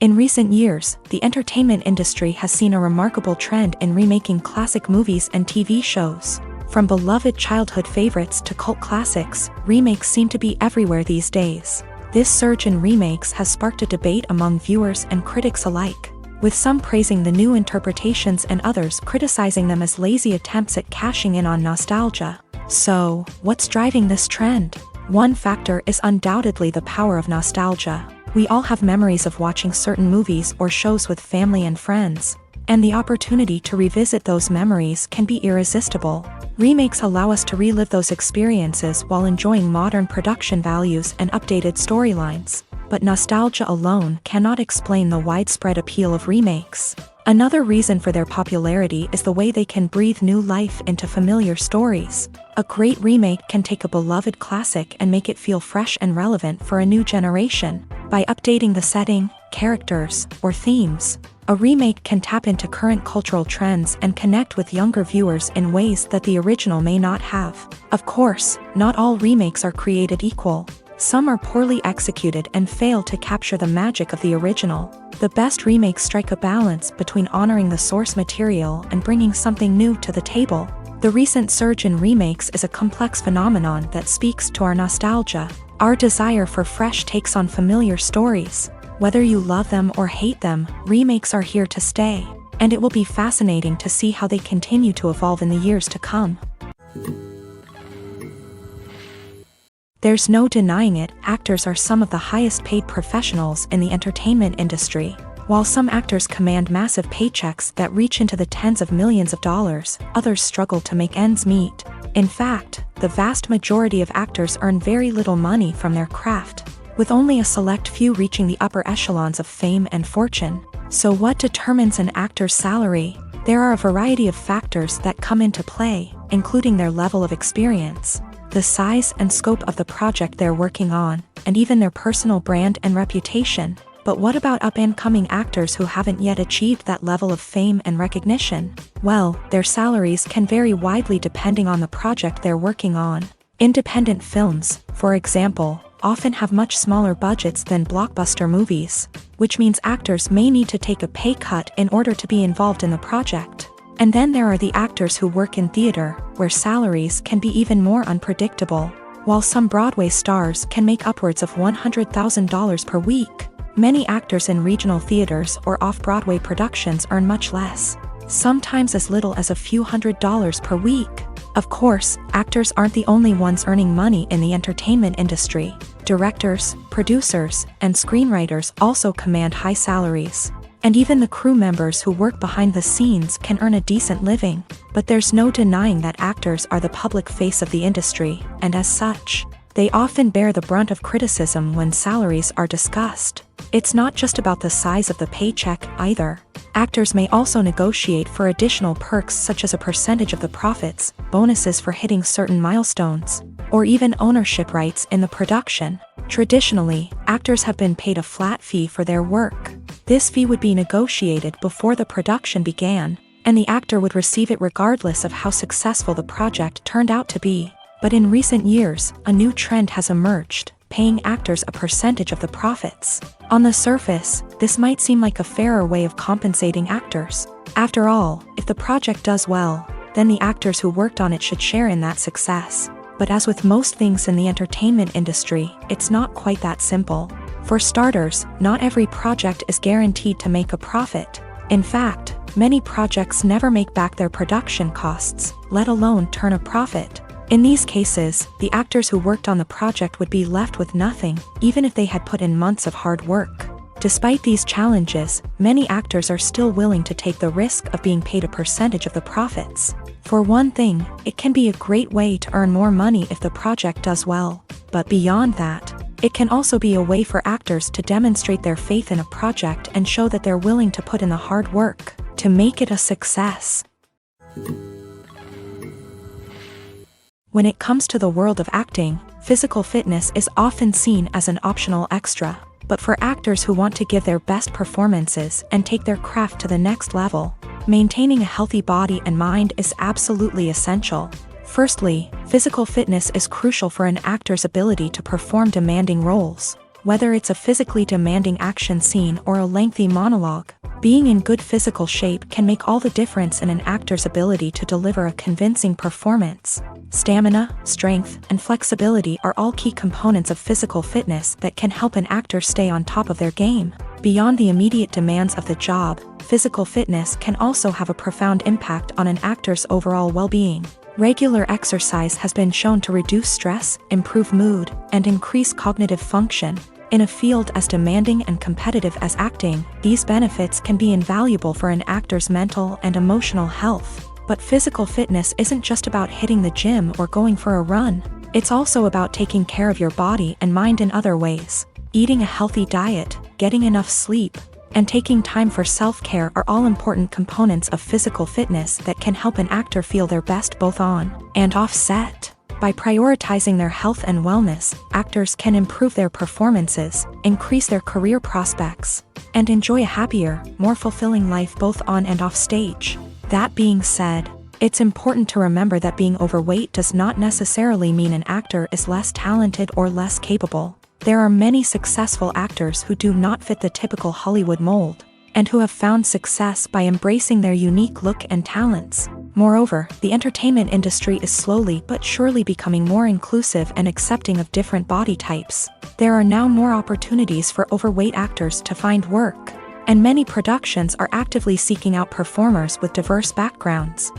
In recent years, the entertainment industry has seen a remarkable trend in remaking classic movies and TV shows. From beloved childhood favorites to cult classics, remakes seem to be everywhere these days. This surge in remakes has sparked a debate among viewers and critics alike, with some praising the new interpretations and others criticizing them as lazy attempts at cashing in on nostalgia. So, what's driving this trend? One factor is undoubtedly the power of nostalgia. We all have memories of watching certain movies or shows with family and friends, and the opportunity to revisit those memories can be irresistible. Remakes allow us to relive those experiences while enjoying modern production values and updated storylines. But nostalgia alone cannot explain the widespread appeal of remakes. Another reason for their popularity is the way they can breathe new life into familiar stories. A great remake can take a beloved classic and make it feel fresh and relevant for a new generation. By updating the setting, characters, or themes, a remake can tap into current cultural trends and connect with younger viewers in ways that the original may not have. Of course, not all remakes are created equal. Some are poorly executed and fail to capture the magic of the original. The best remakes strike a balance between honoring the source material and bringing something new to the table. The recent surge in remakes is a complex phenomenon that speaks to our nostalgia, our desire for fresh takes on familiar stories. Whether you love them or hate them, remakes are here to stay, and it will be fascinating to see how they continue to evolve in the years to come. There's no denying it, actors are some of the highest paid professionals in the entertainment industry. While some actors command massive paychecks that reach into the tens of millions of dollars, others struggle to make ends meet. In fact, the vast majority of actors earn very little money from their craft, with only a select few reaching the upper echelons of fame and fortune. So what determines an actor's salary? There are a variety of factors that come into play, including their level of experience, the size and scope of the project they're working on, and even their personal brand and reputation. But what about up-and-coming actors who haven't yet achieved that level of fame and recognition? Well, their salaries can vary widely depending on the project they're working on. Independent films, for example, often have much smaller budgets than blockbuster movies, which means actors may need to take a pay cut in order to be involved in the project. And then there are the actors who work in theater, where salaries can be even more unpredictable. While some Broadway stars can make upwards of $100,000 per week, many actors in regional theaters or off-Broadway productions earn much less, sometimes as little as a few $100s per week. Of course, actors aren't the only ones earning money in the entertainment industry. Directors, producers, and screenwriters also command high salaries. And even the crew members who work behind the scenes can earn a decent living. But there's no denying that actors are the public face of the industry, and as such, they often bear the brunt of criticism when salaries are discussed. It's not just about the size of the paycheck either. Actors may also negotiate for additional perks such as a percentage of the profits, bonuses for hitting certain milestones, or even ownership rights in the production. Traditionally, actors have been paid a flat fee for their work. This fee would be negotiated before the production began, and the actor would receive it regardless of how successful the project turned out to be. But in recent years, a new trend has emerged, paying actors a percentage of the profits. On the surface, this might seem like a fairer way of compensating actors. After all, if the project does well, then the actors who worked on it should share in that success. But as with most things in the entertainment industry, it's not quite that simple. For starters, not every project is guaranteed to make a profit. In fact, many projects never make back their production costs, let alone turn a profit. In these cases, the actors who worked on the project would be left with nothing, even if they had put in months of hard work. Despite these challenges, many actors are still willing to take the risk of being paid a percentage of the profits. For one thing, it can be a great way to earn more money if the project does well. But beyond that, it can also be a way for actors to demonstrate their faith in a project and show that they're willing to put in the hard work to make it a success. When it comes to the world of acting, physical fitness is often seen as an optional extra. But for actors who want to give their best performances and take their craft to the next level, maintaining a healthy body and mind is absolutely essential. Firstly, physical fitness is crucial for an actor's ability to perform demanding roles. Whether it's a physically demanding action scene or a lengthy monologue, being in good physical shape can make all the difference in an actor's ability to deliver a convincing performance. Stamina, strength, and flexibility are all key components of physical fitness that can help an actor stay on top of their game. Beyond the immediate demands of the job, physical fitness can also have a profound impact on an actor's overall well-being. Regular exercise has been shown to reduce stress, improve mood, and increase cognitive function. In a field as demanding and competitive as acting, these benefits can be invaluable for an actor's mental and emotional health. But physical fitness isn't just about hitting the gym or going for a run. It's also about taking care of your body and mind in other ways. Eating a healthy diet, getting enough sleep, and taking time for self-care are all important components of physical fitness that can help an actor feel their best both on and off set. By prioritizing their health and wellness, actors can improve their performances, increase their career prospects, and enjoy a happier, more fulfilling life both on and off stage. That being said, it's important to remember that being overweight does not necessarily mean an actor is less talented or less capable. There are many successful actors who do not fit the typical Hollywood mold, and who have found success by embracing their unique look and talents. Moreover, the entertainment industry is slowly but surely becoming more inclusive and accepting of different body types. There are now more opportunities for overweight actors to find work, and many productions are actively seeking out performers with diverse backgrounds.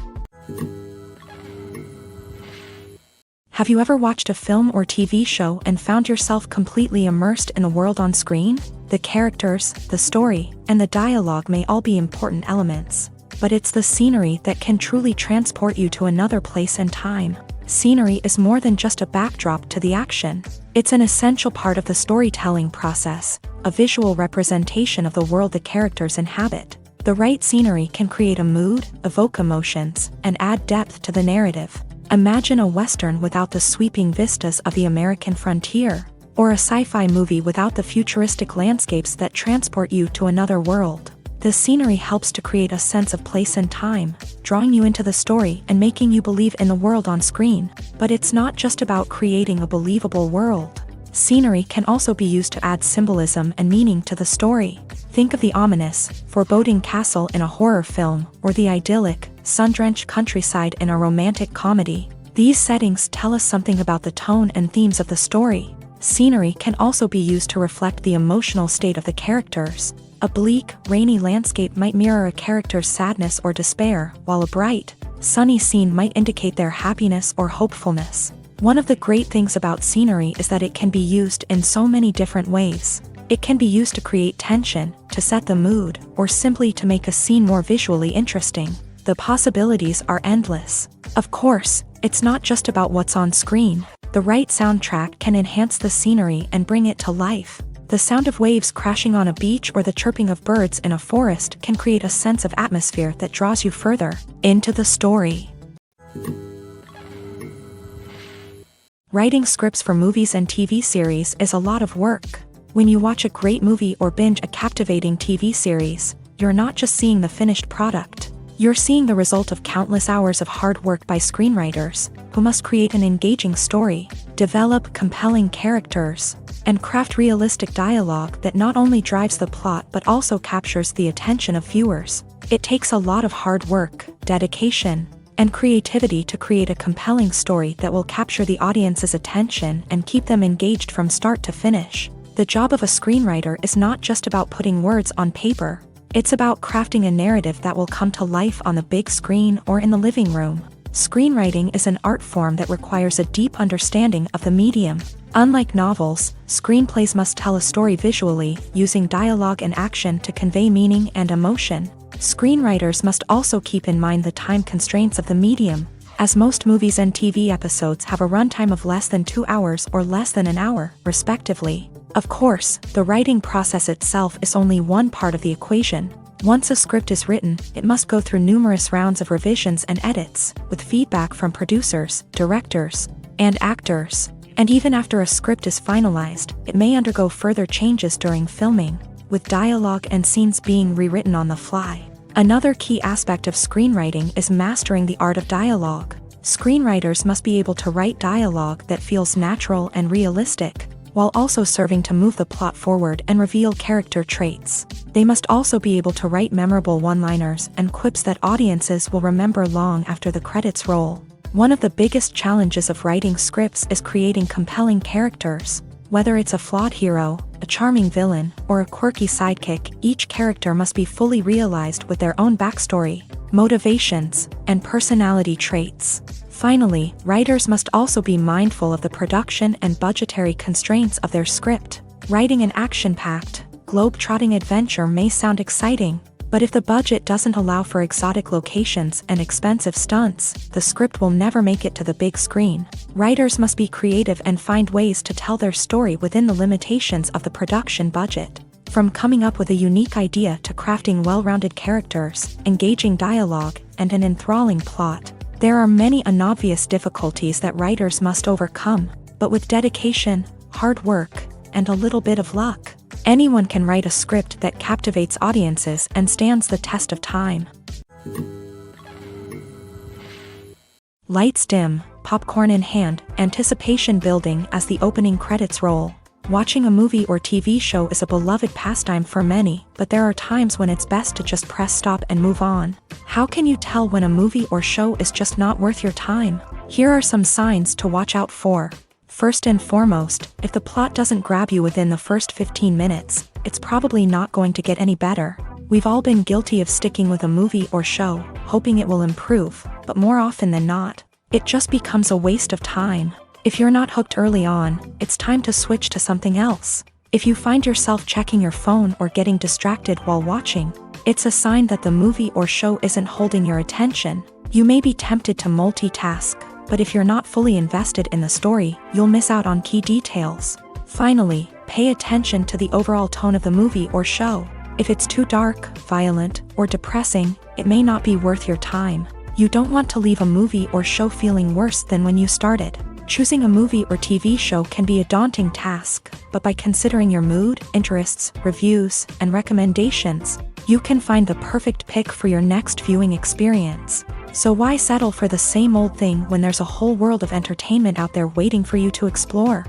Have you ever watched a film or TV show and found yourself completely immersed in the world on screen? The characters, the story, and the dialogue may all be important elements, but it's the scenery that can truly transport you to another place and time. Scenery is more than just a backdrop to the action. It's an essential part of the storytelling process, a visual representation of the world the characters inhabit. The right scenery can create a mood, evoke emotions, and add depth to the narrative. Imagine a Western without the sweeping vistas of the American frontier, or a sci-fi movie without the futuristic landscapes that transport you to another world. The scenery helps to create a sense of place and time, drawing you into the story and making you believe in the world on screen. But it's not just about creating a believable world. Scenery can also be used to add symbolism and meaning to the story. Think of the ominous, foreboding castle in a horror film, or the idyllic, sun-drenched countryside in a romantic comedy. These settings tell us something about the tone and themes of the story. Scenery can also be used to reflect the emotional state of the characters. A bleak, rainy landscape might mirror a character's sadness or despair, while a bright, sunny scene might indicate their happiness or hopefulness. One of the great things about scenery is that it can be used in so many different ways. It can be used to create tension, to set the mood, or simply to make a scene more visually interesting. The possibilities are endless. Of course, it's not just about what's on screen. The right soundtrack can enhance the scenery and bring it to life. The sound of waves crashing on a beach or the chirping of birds in a forest can create a sense of atmosphere that draws you further into the story. Writing scripts for movies and TV series is a lot of work. When you watch a great movie or binge a captivating TV series, you're not just seeing the finished product. You're seeing the result of countless hours of hard work by screenwriters, who must create an engaging story, develop compelling characters, and craft realistic dialogue that not only drives the plot but also captures the attention of viewers. It takes a lot of hard work, dedication, and creativity to create a compelling story that will capture the audience's attention and keep them engaged from start to finish. The job of a screenwriter is not just about putting words on paper. It's about crafting a narrative that will come to life on the big screen or in the living room. Screenwriting is an art form that requires a deep understanding of the medium. Unlike novels, screenplays must tell a story visually, using dialogue and action to convey meaning and emotion. Screenwriters must also keep in mind the time constraints of the medium, as most movies and TV episodes have a runtime of less than 2 hours or less than an hour, respectively. Of course, the writing process itself is only one part of the equation. Once a script is written, it must go through numerous rounds of revisions and edits, with feedback from producers, directors, and actors. And even after a script is finalized, it may undergo further changes during filming, with dialogue and scenes being rewritten on the fly. Another key aspect of screenwriting is mastering the art of dialogue. Screenwriters must be able to write dialogue that feels natural and realistic, while also serving to move the plot forward and reveal character traits. They must also be able to write memorable one-liners and quips that audiences will remember long after the credits roll. One of the biggest challenges of writing scripts is creating compelling characters. Whether it's a flawed hero, a charming villain, or a quirky sidekick, each character must be fully realized with their own backstory, motivations, and personality traits. Finally, writers must also be mindful of the production and budgetary constraints of their script. Writing an action-packed, globe-trotting adventure may sound exciting, but if the budget doesn't allow for exotic locations and expensive stunts, the script will never make it to the big screen. Writers must be creative and find ways to tell their story within the limitations of the production budget. From coming up with a unique idea to crafting well-rounded characters, engaging dialogue, and an enthralling plot, there are many unobvious difficulties that writers must overcome, but with dedication, hard work, and a little bit of luck, anyone can write a script that captivates audiences and stands the test of time. Lights dim, popcorn in hand, anticipation building as the opening credits roll. Watching a movie or TV show is a beloved pastime for many, but there are times when it's best to just press stop and move on. How can you tell when a movie or show is just not worth your time? Here are some signs to watch out for. First and foremost, if the plot doesn't grab you within the first 15 minutes, it's probably not going to get any better. We've all been guilty of sticking with a movie or show, hoping it will improve, but more often than not, it just becomes a waste of time. If you're not hooked early on, it's time to switch to something else. If you find yourself checking your phone or getting distracted while watching, it's a sign that the movie or show isn't holding your attention. You may be tempted to multitask, but if you're not fully invested in the story, you'll miss out on key details. Finally, pay attention to the overall tone of the movie or show. If it's too dark, violent, or depressing, it may not be worth your time. You don't want to leave a movie or show feeling worse than when you started. Choosing a movie or TV show can be a daunting task, but by considering your mood, interests, reviews, and recommendations, you can find the perfect pick for your next viewing experience. So why settle for the same old thing when there's a whole world of entertainment out there waiting for you to explore?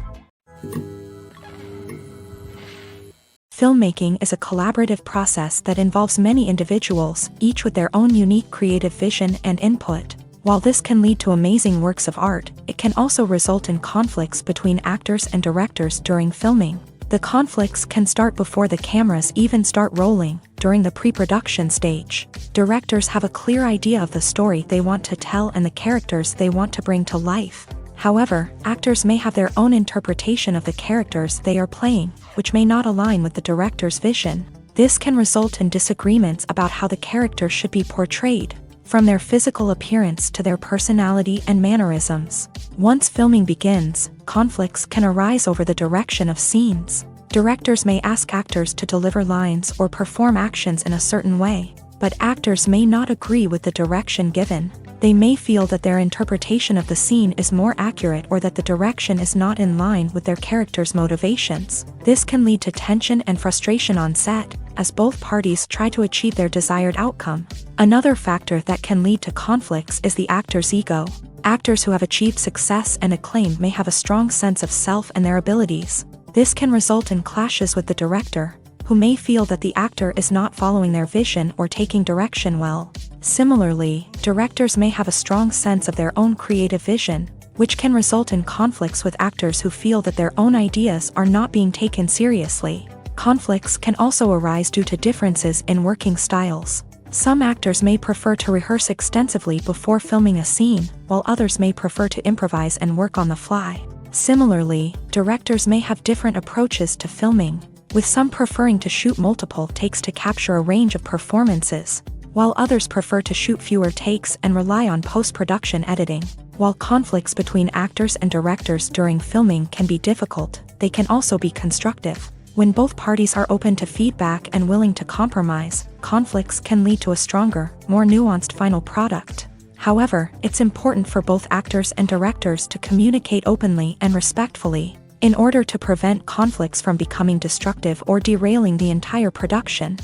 Filmmaking is a collaborative process that involves many individuals, each with their own unique creative vision and input. While this can lead to amazing works of art, it can also result in conflicts between actors and directors during filming. The conflicts can start before the cameras even start rolling, during the pre-production stage. Directors have a clear idea of the story they want to tell and the characters they want to bring to life. However, actors may have their own interpretation of the characters they are playing, which may not align with the director's vision. This can result in disagreements about how the character should be portrayed, from their physical appearance to their personality and mannerisms. Once filming begins, conflicts can arise over the direction of scenes. Directors may ask actors to deliver lines or perform actions in a certain way, but actors may not agree with the direction given. They may feel that their interpretation of the scene is more accurate or that the direction is not in line with their character's motivations. This can lead to tension and frustration on set, as both parties try to achieve their desired outcome. Another factor that can lead to conflicts is the actor's ego. Actors who have achieved success and acclaim may have a strong sense of self and their abilities. This can result in clashes with the director, who may feel that the actor is not following their vision or taking direction well. Similarly, directors may have a strong sense of their own creative vision, which can result in conflicts with actors who feel that their own ideas are not being taken seriously. Conflicts can also arise due to differences in working styles. Some actors may prefer to rehearse extensively before filming a scene, while others may prefer to improvise and work on the fly. Similarly, directors may have different approaches to filming, with some preferring to shoot multiple takes to capture a range of performances, while others prefer to shoot fewer takes and rely on post-production editing. While conflicts between actors and directors during filming can be difficult, they can also be constructive. When both parties are open to feedback and willing to compromise, conflicts can lead to a stronger, more nuanced final product. However, it's important for both actors and directors to communicate openly and respectfully, in order to prevent conflicts from becoming destructive or derailing the entire production.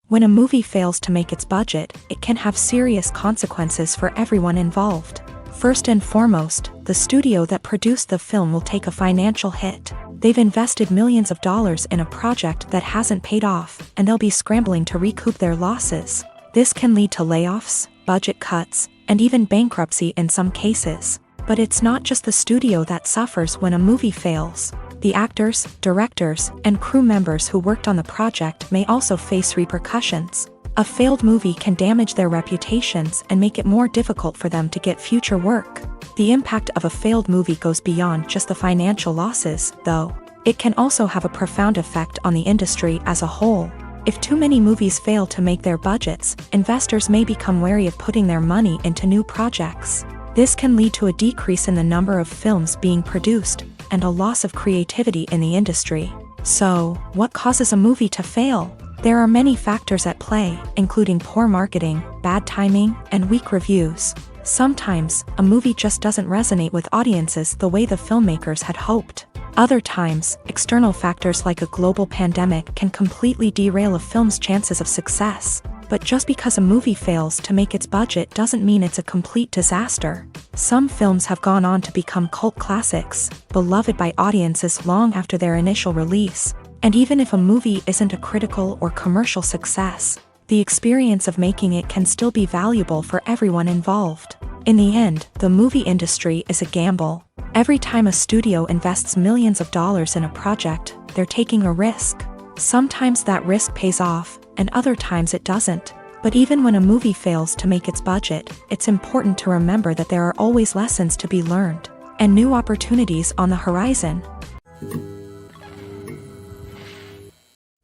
When a movie fails to make its budget, it can have serious consequences for everyone involved. First and foremost, the studio that produced the film will take a financial hit. They've invested millions of dollars in a project that hasn't paid off, and they'll be scrambling to recoup their losses. This can lead to layoffs, budget cuts, and even bankruptcy in some cases. But it's not just the studio that suffers when a movie fails. The actors, directors, and crew members who worked on the project may also face repercussions. A failed movie can damage their reputations and make it more difficult for them to get future work. The impact of a failed movie goes beyond just the financial losses, though. It can also have a profound effect on the industry as a whole. If too many movies fail to make their budgets, investors may become wary of putting their money into new projects. This can lead to a decrease in the number of films being produced, and a loss of creativity in the industry. So, what causes a movie to fail? There are many factors at play, including poor marketing, bad timing, and weak reviews. Sometimes, a movie just doesn't resonate with audiences the way the filmmakers had hoped. Other times, external factors like a global pandemic can completely derail a film's chances of success. But just because a movie fails to make its budget doesn't mean it's a complete disaster. Some films have gone on to become cult classics, beloved by audiences long after their initial release. And even if a movie isn't a critical or commercial success, the experience of making it can still be valuable for everyone involved. In the end, the movie industry is a gamble. Every time a studio invests millions of dollars in a project, they're taking a risk. Sometimes that risk pays off, and other times it doesn't. But even when a movie fails to make its budget, it's important to remember that there are always lessons to be learned, and new opportunities on the horizon.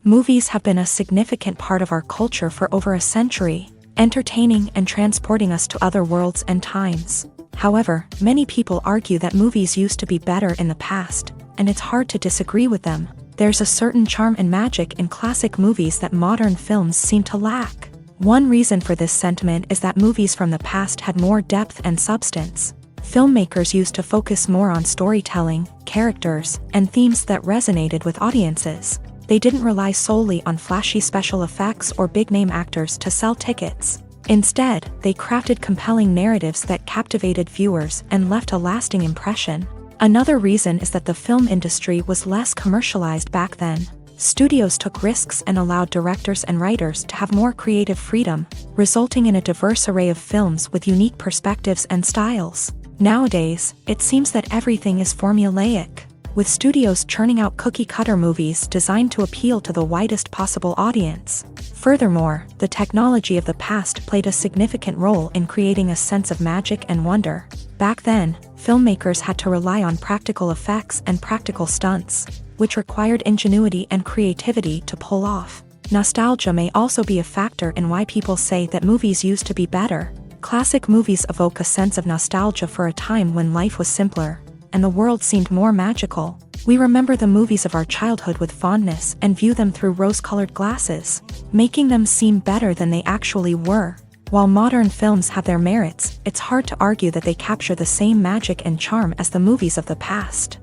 Movies have been a significant part of our culture for over a century, entertaining and transporting us to other worlds and times. However, many people argue that movies used to be better in the past, and it's hard to disagree with them. There's a certain charm and magic in classic movies that modern films seem to lack. One reason for this sentiment is that movies from the past had more depth and substance. Filmmakers used to focus more on storytelling, characters, and themes that resonated with audiences. They didn't rely solely on flashy special effects or big-name actors to sell tickets. Instead, they crafted compelling narratives that captivated viewers and left a lasting impression. Another reason is that the film industry was less commercialized back then. Studios took risks and allowed directors and writers to have more creative freedom, resulting in a diverse array of films with unique perspectives and styles. Nowadays, it seems that everything is formulaic, with studios churning out cookie-cutter movies designed to appeal to the widest possible audience. Furthermore, the technology of the past played a significant role in creating a sense of magic and wonder. Back then, filmmakers had to rely on practical effects and practical stunts, which required ingenuity and creativity to pull off. Nostalgia may also be a factor in why people say that movies used to be better. Classic movies evoke a sense of nostalgia for a time when life was simpler, and the world seemed more magical. We remember the movies of our childhood with fondness and view them through rose-colored glasses, making them seem better than they actually were. While modern films have their merits, it's hard to argue that they capture the same magic and charm as the movies of the past.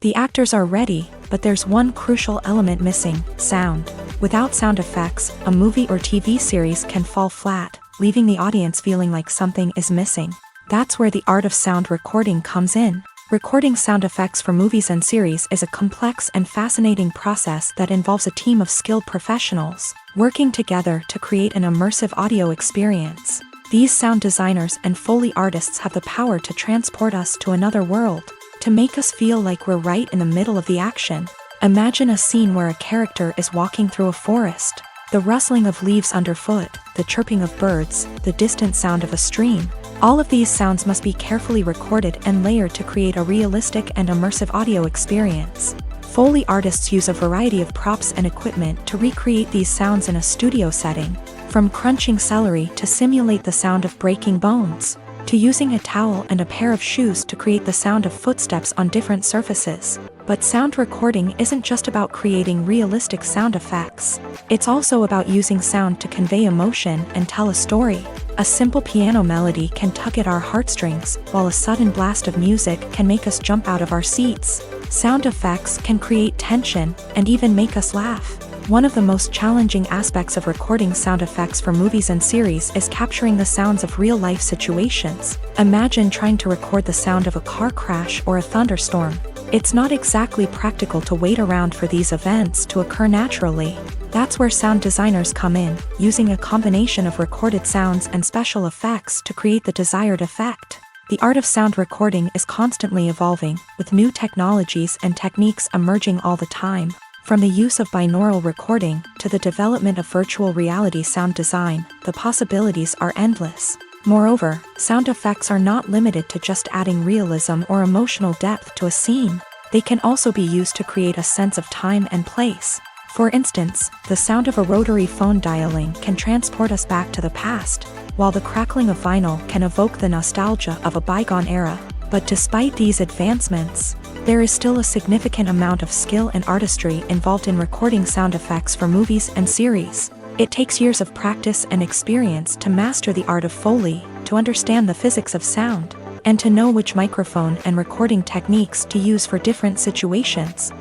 The actors are ready, but there's one crucial element missing: sound. Without sound effects, a movie or TV series can fall flat, leaving the audience feeling like something is missing. That's where the art of sound recording comes in. Recording sound effects for movies and series is a complex and fascinating process that involves a team of skilled professionals working together to create an immersive audio experience. These sound designers and Foley artists have the power to transport us to another world, to make us feel like we're right in the middle of the action. Imagine a scene where a character is walking through a forest. The rustling of leaves underfoot, the chirping of birds, the distant sound of a stream. All of these sounds must be carefully recorded and layered to create a realistic and immersive audio experience. Foley artists use a variety of props and equipment to recreate these sounds in a studio setting, from crunching celery to simulate the sound of breaking bones, to using a towel and a pair of shoes to create the sound of footsteps on different surfaces. But sound recording isn't just about creating realistic sound effects. It's also about using sound to convey emotion and tell a story. A simple piano melody can tug at our heartstrings, while a sudden blast of music can make us jump out of our seats. Sound effects can create tension and even make us laugh. One of the most challenging aspects of recording sound effects for movies and series is capturing the sounds of real-life situations. Imagine trying to record the sound of a car crash or a thunderstorm. It's not exactly practical to wait around for these events to occur naturally. That's where sound designers come in, using a combination of recorded sounds and special effects to create the desired effect. The art of sound recording is constantly evolving, with new technologies and techniques emerging all the time. From the use of binaural recording to the development of virtual reality sound design, the possibilities are endless. Moreover, sound effects are not limited to just adding realism or emotional depth to a scene. They can also be used to create a sense of time and place. For instance, the sound of a rotary phone dialing can transport us back to the past, while the crackling of vinyl can evoke the nostalgia of a bygone era. But despite these advancements, there is still a significant amount of skill and artistry involved in recording sound effects for movies and series. It takes years of practice and experience to master the art of Foley, to understand the physics of sound, and to know which microphone and recording techniques to use for different situations.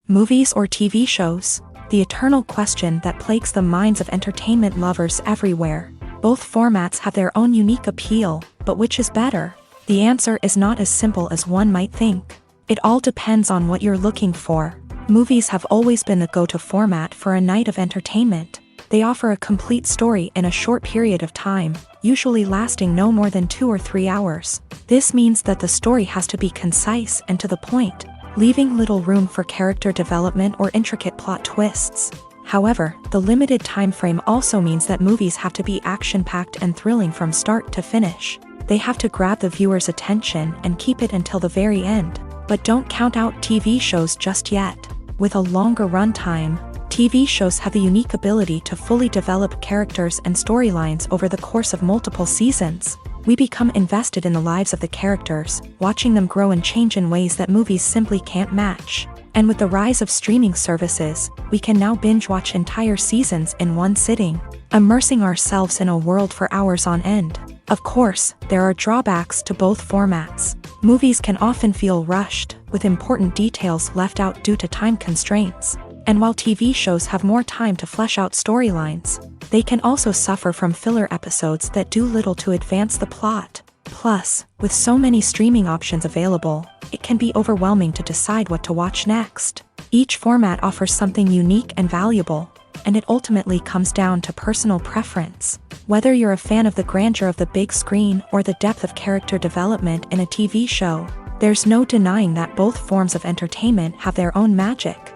Movies or TV shows? The eternal question that plagues the minds of entertainment lovers everywhere. Both formats have their own unique appeal, but which is better? The answer is not as simple as one might think. It all depends on what you're looking for. Movies have always been the go-to format for a night of entertainment. They offer a complete story in a short period of time, usually lasting no more than 2 or 3 hours. This means that the story has to be concise and to the point, leaving little room for character development or intricate plot twists. However, the limited time frame also means that movies have to be action-packed and thrilling from start to finish. They have to grab the viewer's attention and keep it until the very end. But don't count out TV shows just yet. With a longer runtime, TV shows have the unique ability to fully develop characters and storylines over the course of multiple seasons. We become invested in the lives of the characters, watching them grow and change in ways that movies simply can't match. And with the rise of streaming services, we can now binge-watch entire seasons in one sitting, immersing ourselves in a world for hours on end. Of course, there are drawbacks to both formats. Movies can often feel rushed, with important details left out due to time constraints. And while TV shows have more time to flesh out storylines, they can also suffer from filler episodes that do little to advance the plot. Plus, with so many streaming options available, it can be overwhelming to decide what to watch next. Each format offers something unique and valuable, and it ultimately comes down to personal preference. Whether you're a fan of the grandeur of the big screen or the depth of character development in a TV show, there's no denying that both forms of entertainment have their own magic.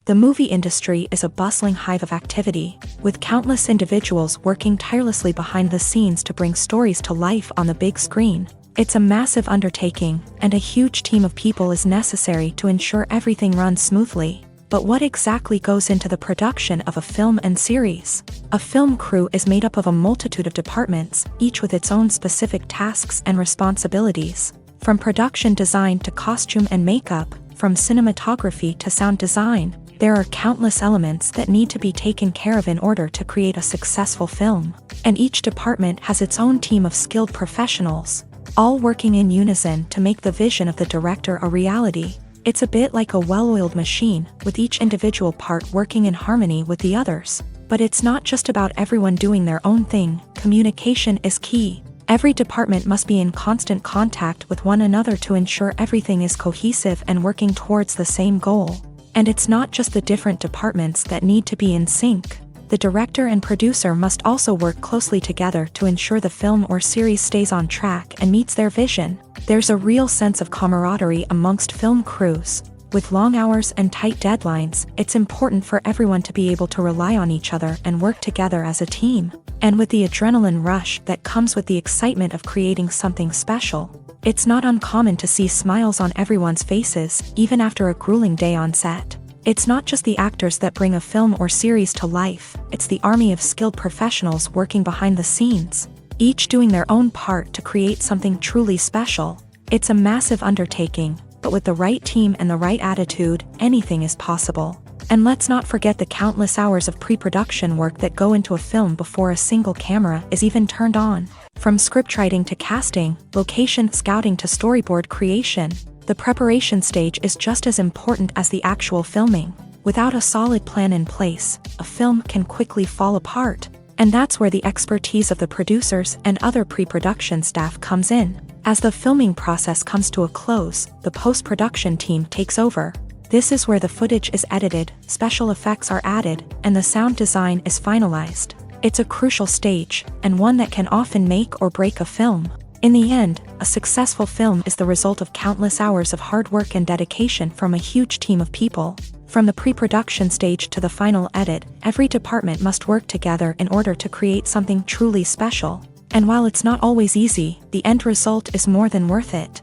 The movie industry is a bustling hive of activity, with countless individuals working tirelessly behind the scenes to bring stories to life on the big screen. It's a massive undertaking, and a huge team of people is necessary to ensure everything runs smoothly. But what exactly goes into the production of a film and series? A film crew is made up of a multitude of departments, each with its own specific tasks and responsibilities. From production design to costume and makeup, from cinematography to sound design, there are countless elements that need to be taken care of in order to create a successful film. And each department has its own team of skilled professionals, all working in unison to make the vision of the director a reality. It's a bit like a well-oiled machine, with each individual part working in harmony with the others. But it's not just about everyone doing their own thing. Communication is key. Every department must be in constant contact with one another to ensure everything is cohesive and working towards the same goal. And it's not just the different departments that need to be in sync. The director and producer must also work closely together to ensure the film or series stays on track and meets their vision. There's a real sense of camaraderie amongst film crews. With long hours and tight deadlines, it's important for everyone to be able to rely on each other and work together as a team. And with the adrenaline rush that comes with the excitement of creating something special, it's not uncommon to see smiles on everyone's faces, even after a grueling day on set. It's not just the actors that bring a film or series to life, it's the army of skilled professionals working behind the scenes, each doing their own part to create something truly special. It's a massive undertaking, but with the right team and the right attitude, anything is possible. And let's not forget the countless hours of pre-production work that go into a film before a single camera is even turned on. From scriptwriting to casting, location scouting to storyboard creation, the preparation stage is just as important as the actual filming. Without a solid plan in place, a film can quickly fall apart. And that's where the expertise of the producers and other pre-production staff comes in. As the filming process comes to a close, the post-production team takes over. This is where the footage is edited, special effects are added, and the sound design is finalized. It's a crucial stage, and one that can often make or break a film. In the end, a successful film is the result of countless hours of hard work and dedication from a huge team of people. From the pre-production stage to the final edit, every department must work together in order to create something truly special. And while it's not always easy, the end result is more than worth it.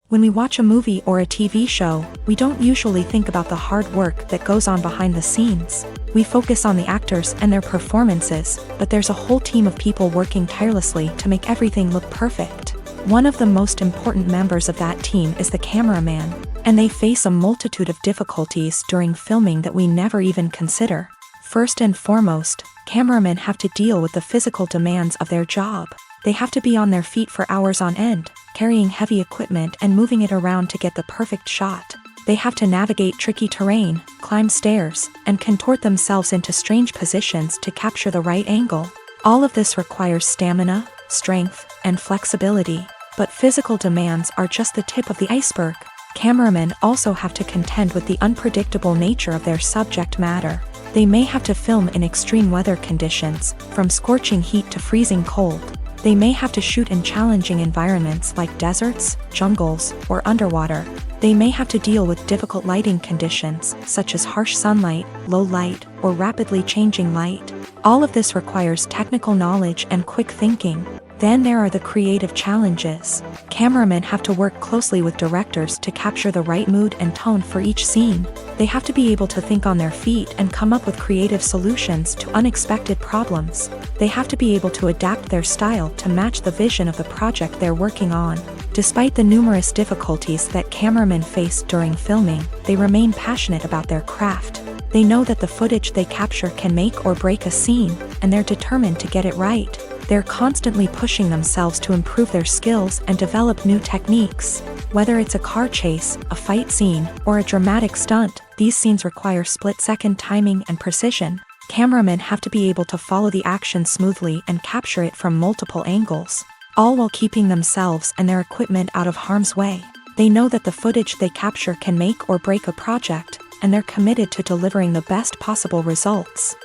When we watch a movie or a TV show, we don't usually think about the hard work that goes on behind the scenes. We focus on the actors and their performances, but there's a whole team of people working tirelessly to make everything look perfect. One of the most important members of that team is the cameraman, and they face a multitude of difficulties during filming that we never even consider. First and foremost, cameramen have to deal with the physical demands of their job. They have to be on their feet for hours on end, carrying heavy equipment and moving it around to get the perfect shot. They have to navigate tricky terrain, climb stairs, and contort themselves into strange positions to capture the right angle. All of this requires stamina, strength, and flexibility. But physical demands are just the tip of the iceberg. Cameramen also have to contend with the unpredictable nature of their subject matter. They may have to film in extreme weather conditions, from scorching heat to freezing cold. They may have to shoot in challenging environments like deserts, jungles, or underwater. They may have to deal with difficult lighting conditions, such as harsh sunlight, low light, or rapidly changing light. All of this requires technical knowledge and quick thinking. Then there are the creative challenges. Cameramen have to work closely with directors to capture the right mood and tone for each scene. They have to be able to think on their feet and come up with creative solutions to unexpected problems. They have to be able to adapt their style to match the vision of the project they're working on. Despite the numerous difficulties that cameramen face during filming, they remain passionate about their craft. They know that the footage they capture can make or break a scene, and they're determined to get it right. They're constantly pushing themselves to improve their skills and develop new techniques. Whether it's a car chase, a fight scene, or a dramatic stunt, these scenes require split-second timing and precision. Cameramen have to be able to follow the action smoothly and capture it from multiple angles, all while keeping themselves and their equipment out of harm's way. They know that the footage they capture can make or break a project, and they're committed to delivering the best possible results.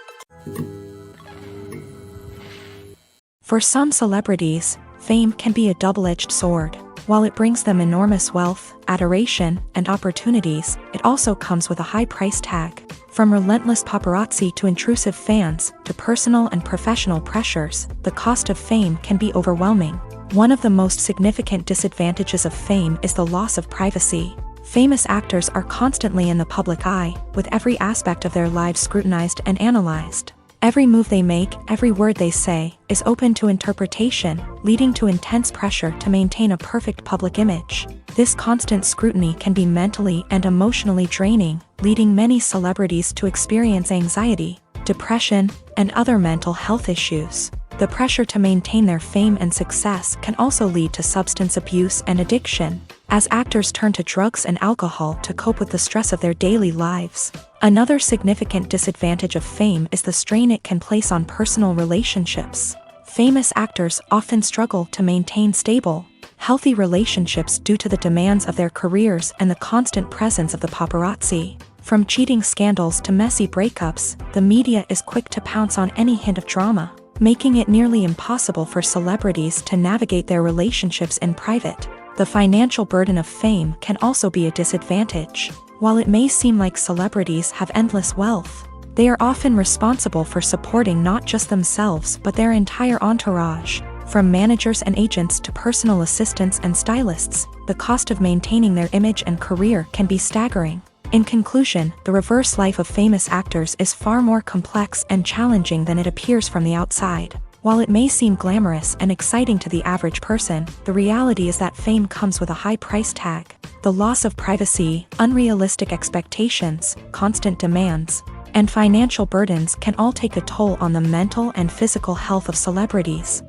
For some celebrities, fame can be a double-edged sword. While it brings them enormous wealth, adoration, and opportunities, it also comes with a high price tag. From relentless paparazzi to intrusive fans, to personal and professional pressures, the cost of fame can be overwhelming. One of the most significant disadvantages of fame is the loss of privacy. Famous actors are constantly in the public eye, with every aspect of their lives scrutinized and analyzed. Every move they make, every word they say, is open to interpretation, leading to intense pressure to maintain a perfect public image. This constant scrutiny can be mentally and emotionally draining, leading many celebrities to experience anxiety, depression, and other mental health issues. The pressure to maintain their fame and success can also lead to substance abuse and addiction, as actors turn to drugs and alcohol to cope with the stress of their daily lives. Another significant disadvantage of fame is the strain it can place on personal relationships. Famous actors often struggle to maintain stable, healthy relationships due to the demands of their careers and the constant presence of the paparazzi. From cheating scandals to messy breakups, the media is quick to pounce on any hint of drama, making it nearly impossible for celebrities to navigate their relationships in private. The financial burden of fame can also be a disadvantage. While it may seem like celebrities have endless wealth, they are often responsible for supporting not just themselves but their entire entourage. From managers and agents to personal assistants and stylists, the cost of maintaining their image and career can be staggering. In conclusion, the reverse life of famous actors is far more complex and challenging than it appears from the outside. While it may seem glamorous and exciting to the average person, the reality is that fame comes with a high price tag. The loss of privacy, unrealistic expectations, constant demands, and financial burdens can all take a toll on the mental and physical health of celebrities.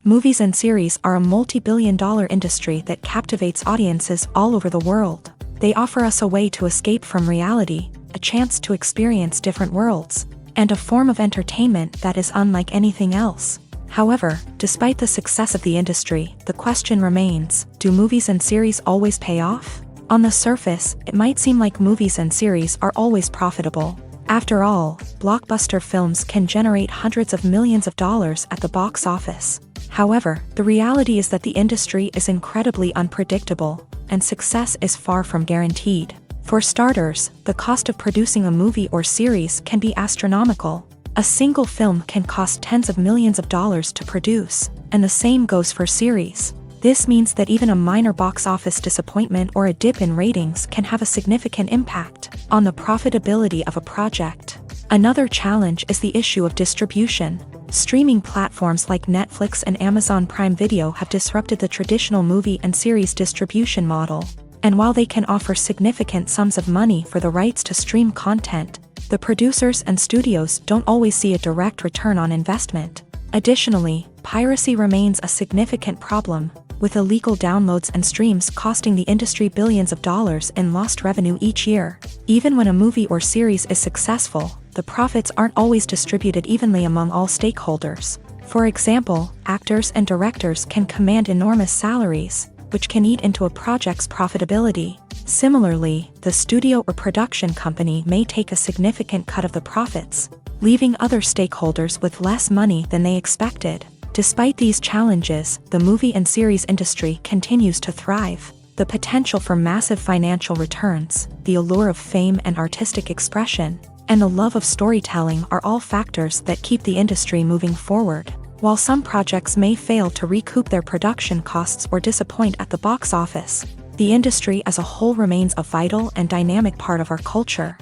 Movies and series are a multi-billion-dollar industry that captivates audiences all over the world. They offer us a way to escape from reality, a chance to experience different worlds, and a form of entertainment that is unlike anything else. However, despite the success of the industry, the question remains, do movies and series always pay off? On the surface, it might seem like movies and series are always profitable. After all, blockbuster films can generate hundreds of millions of dollars at the box office. However, the reality is that the industry is incredibly unpredictable, and success is far from guaranteed. For starters, the cost of producing a movie or series can be astronomical. A single film can cost tens of millions of dollars to produce, and the same goes for series. This means that even a minor box office disappointment or a dip in ratings can have a significant impact on the profitability of a project. Another challenge is the issue of distribution. Streaming platforms like Netflix and Amazon Prime Video have disrupted the traditional movie and series distribution model. And while they can offer significant sums of money for the rights to stream content, the producers and studios don't always see a direct return on investment. Additionally, piracy remains a significant problem, with illegal downloads and streams costing the industry billions of dollars in lost revenue each year. Even when a movie or series is successful, the profits aren't always distributed evenly among all stakeholders. For example, actors and directors can command enormous salaries, which can eat into a project's profitability. Similarly, the studio or production company may take a significant cut of the profits, leaving other stakeholders with less money than they expected. Despite these challenges, the movie and series industry continues to thrive. The potential for massive financial returns, the allure of fame and artistic expression, and the love of storytelling are all factors that keep the industry moving forward. While some projects may fail to recoup their production costs or disappoint at the box office, the industry as a whole remains a vital and dynamic part of our culture.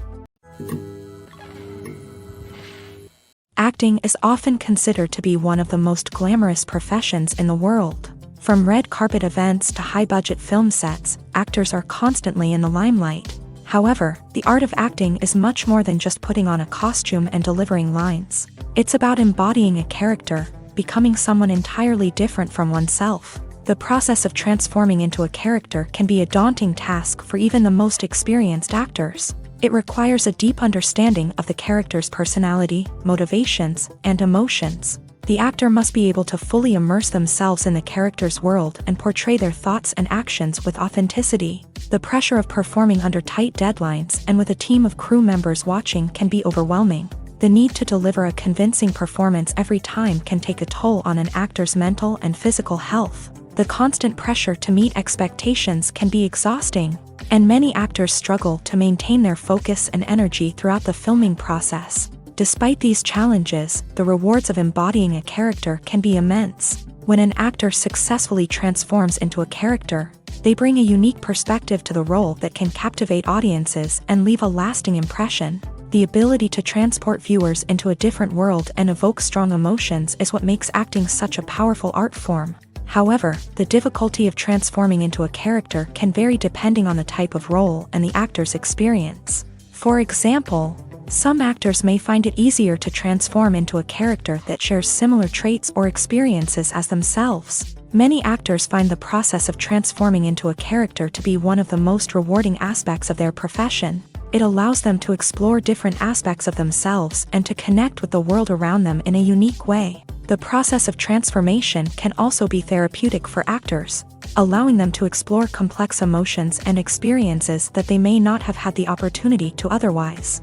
Acting is often considered to be one of the most glamorous professions in the world. From red carpet events to high-budget film sets, actors are constantly in the limelight. However, the art of acting is much more than just putting on a costume and delivering lines. It's about embodying a character, becoming someone entirely different from oneself. The process of transforming into a character can be a daunting task for even the most experienced actors. It requires a deep understanding of the character's personality, motivations, and emotions. The actor must be able to fully immerse themselves in the character's world and portray their thoughts and actions with authenticity. The pressure of performing under tight deadlines and with a team of crew members watching can be overwhelming. The need to deliver a convincing performance every time can take a toll on an actor's mental and physical health. The constant pressure to meet expectations can be exhausting, and many actors struggle to maintain their focus and energy throughout the filming process. Despite these challenges, the rewards of embodying a character can be immense. When an actor successfully transforms into a character, they bring a unique perspective to the role that can captivate audiences and leave a lasting impression. The ability to transport viewers into a different world and evoke strong emotions is what makes acting such a powerful art form. However, the difficulty of transforming into a character can vary depending on the type of role and the actor's experience. For example, some actors may find it easier to transform into a character that shares similar traits or experiences as themselves. Many actors find the process of transforming into a character to be one of the most rewarding aspects of their profession. It allows them to explore different aspects of themselves and to connect with the world around them in a unique way. The process of transformation can also be therapeutic for actors, allowing them to explore complex emotions and experiences that they may not have had the opportunity to otherwise.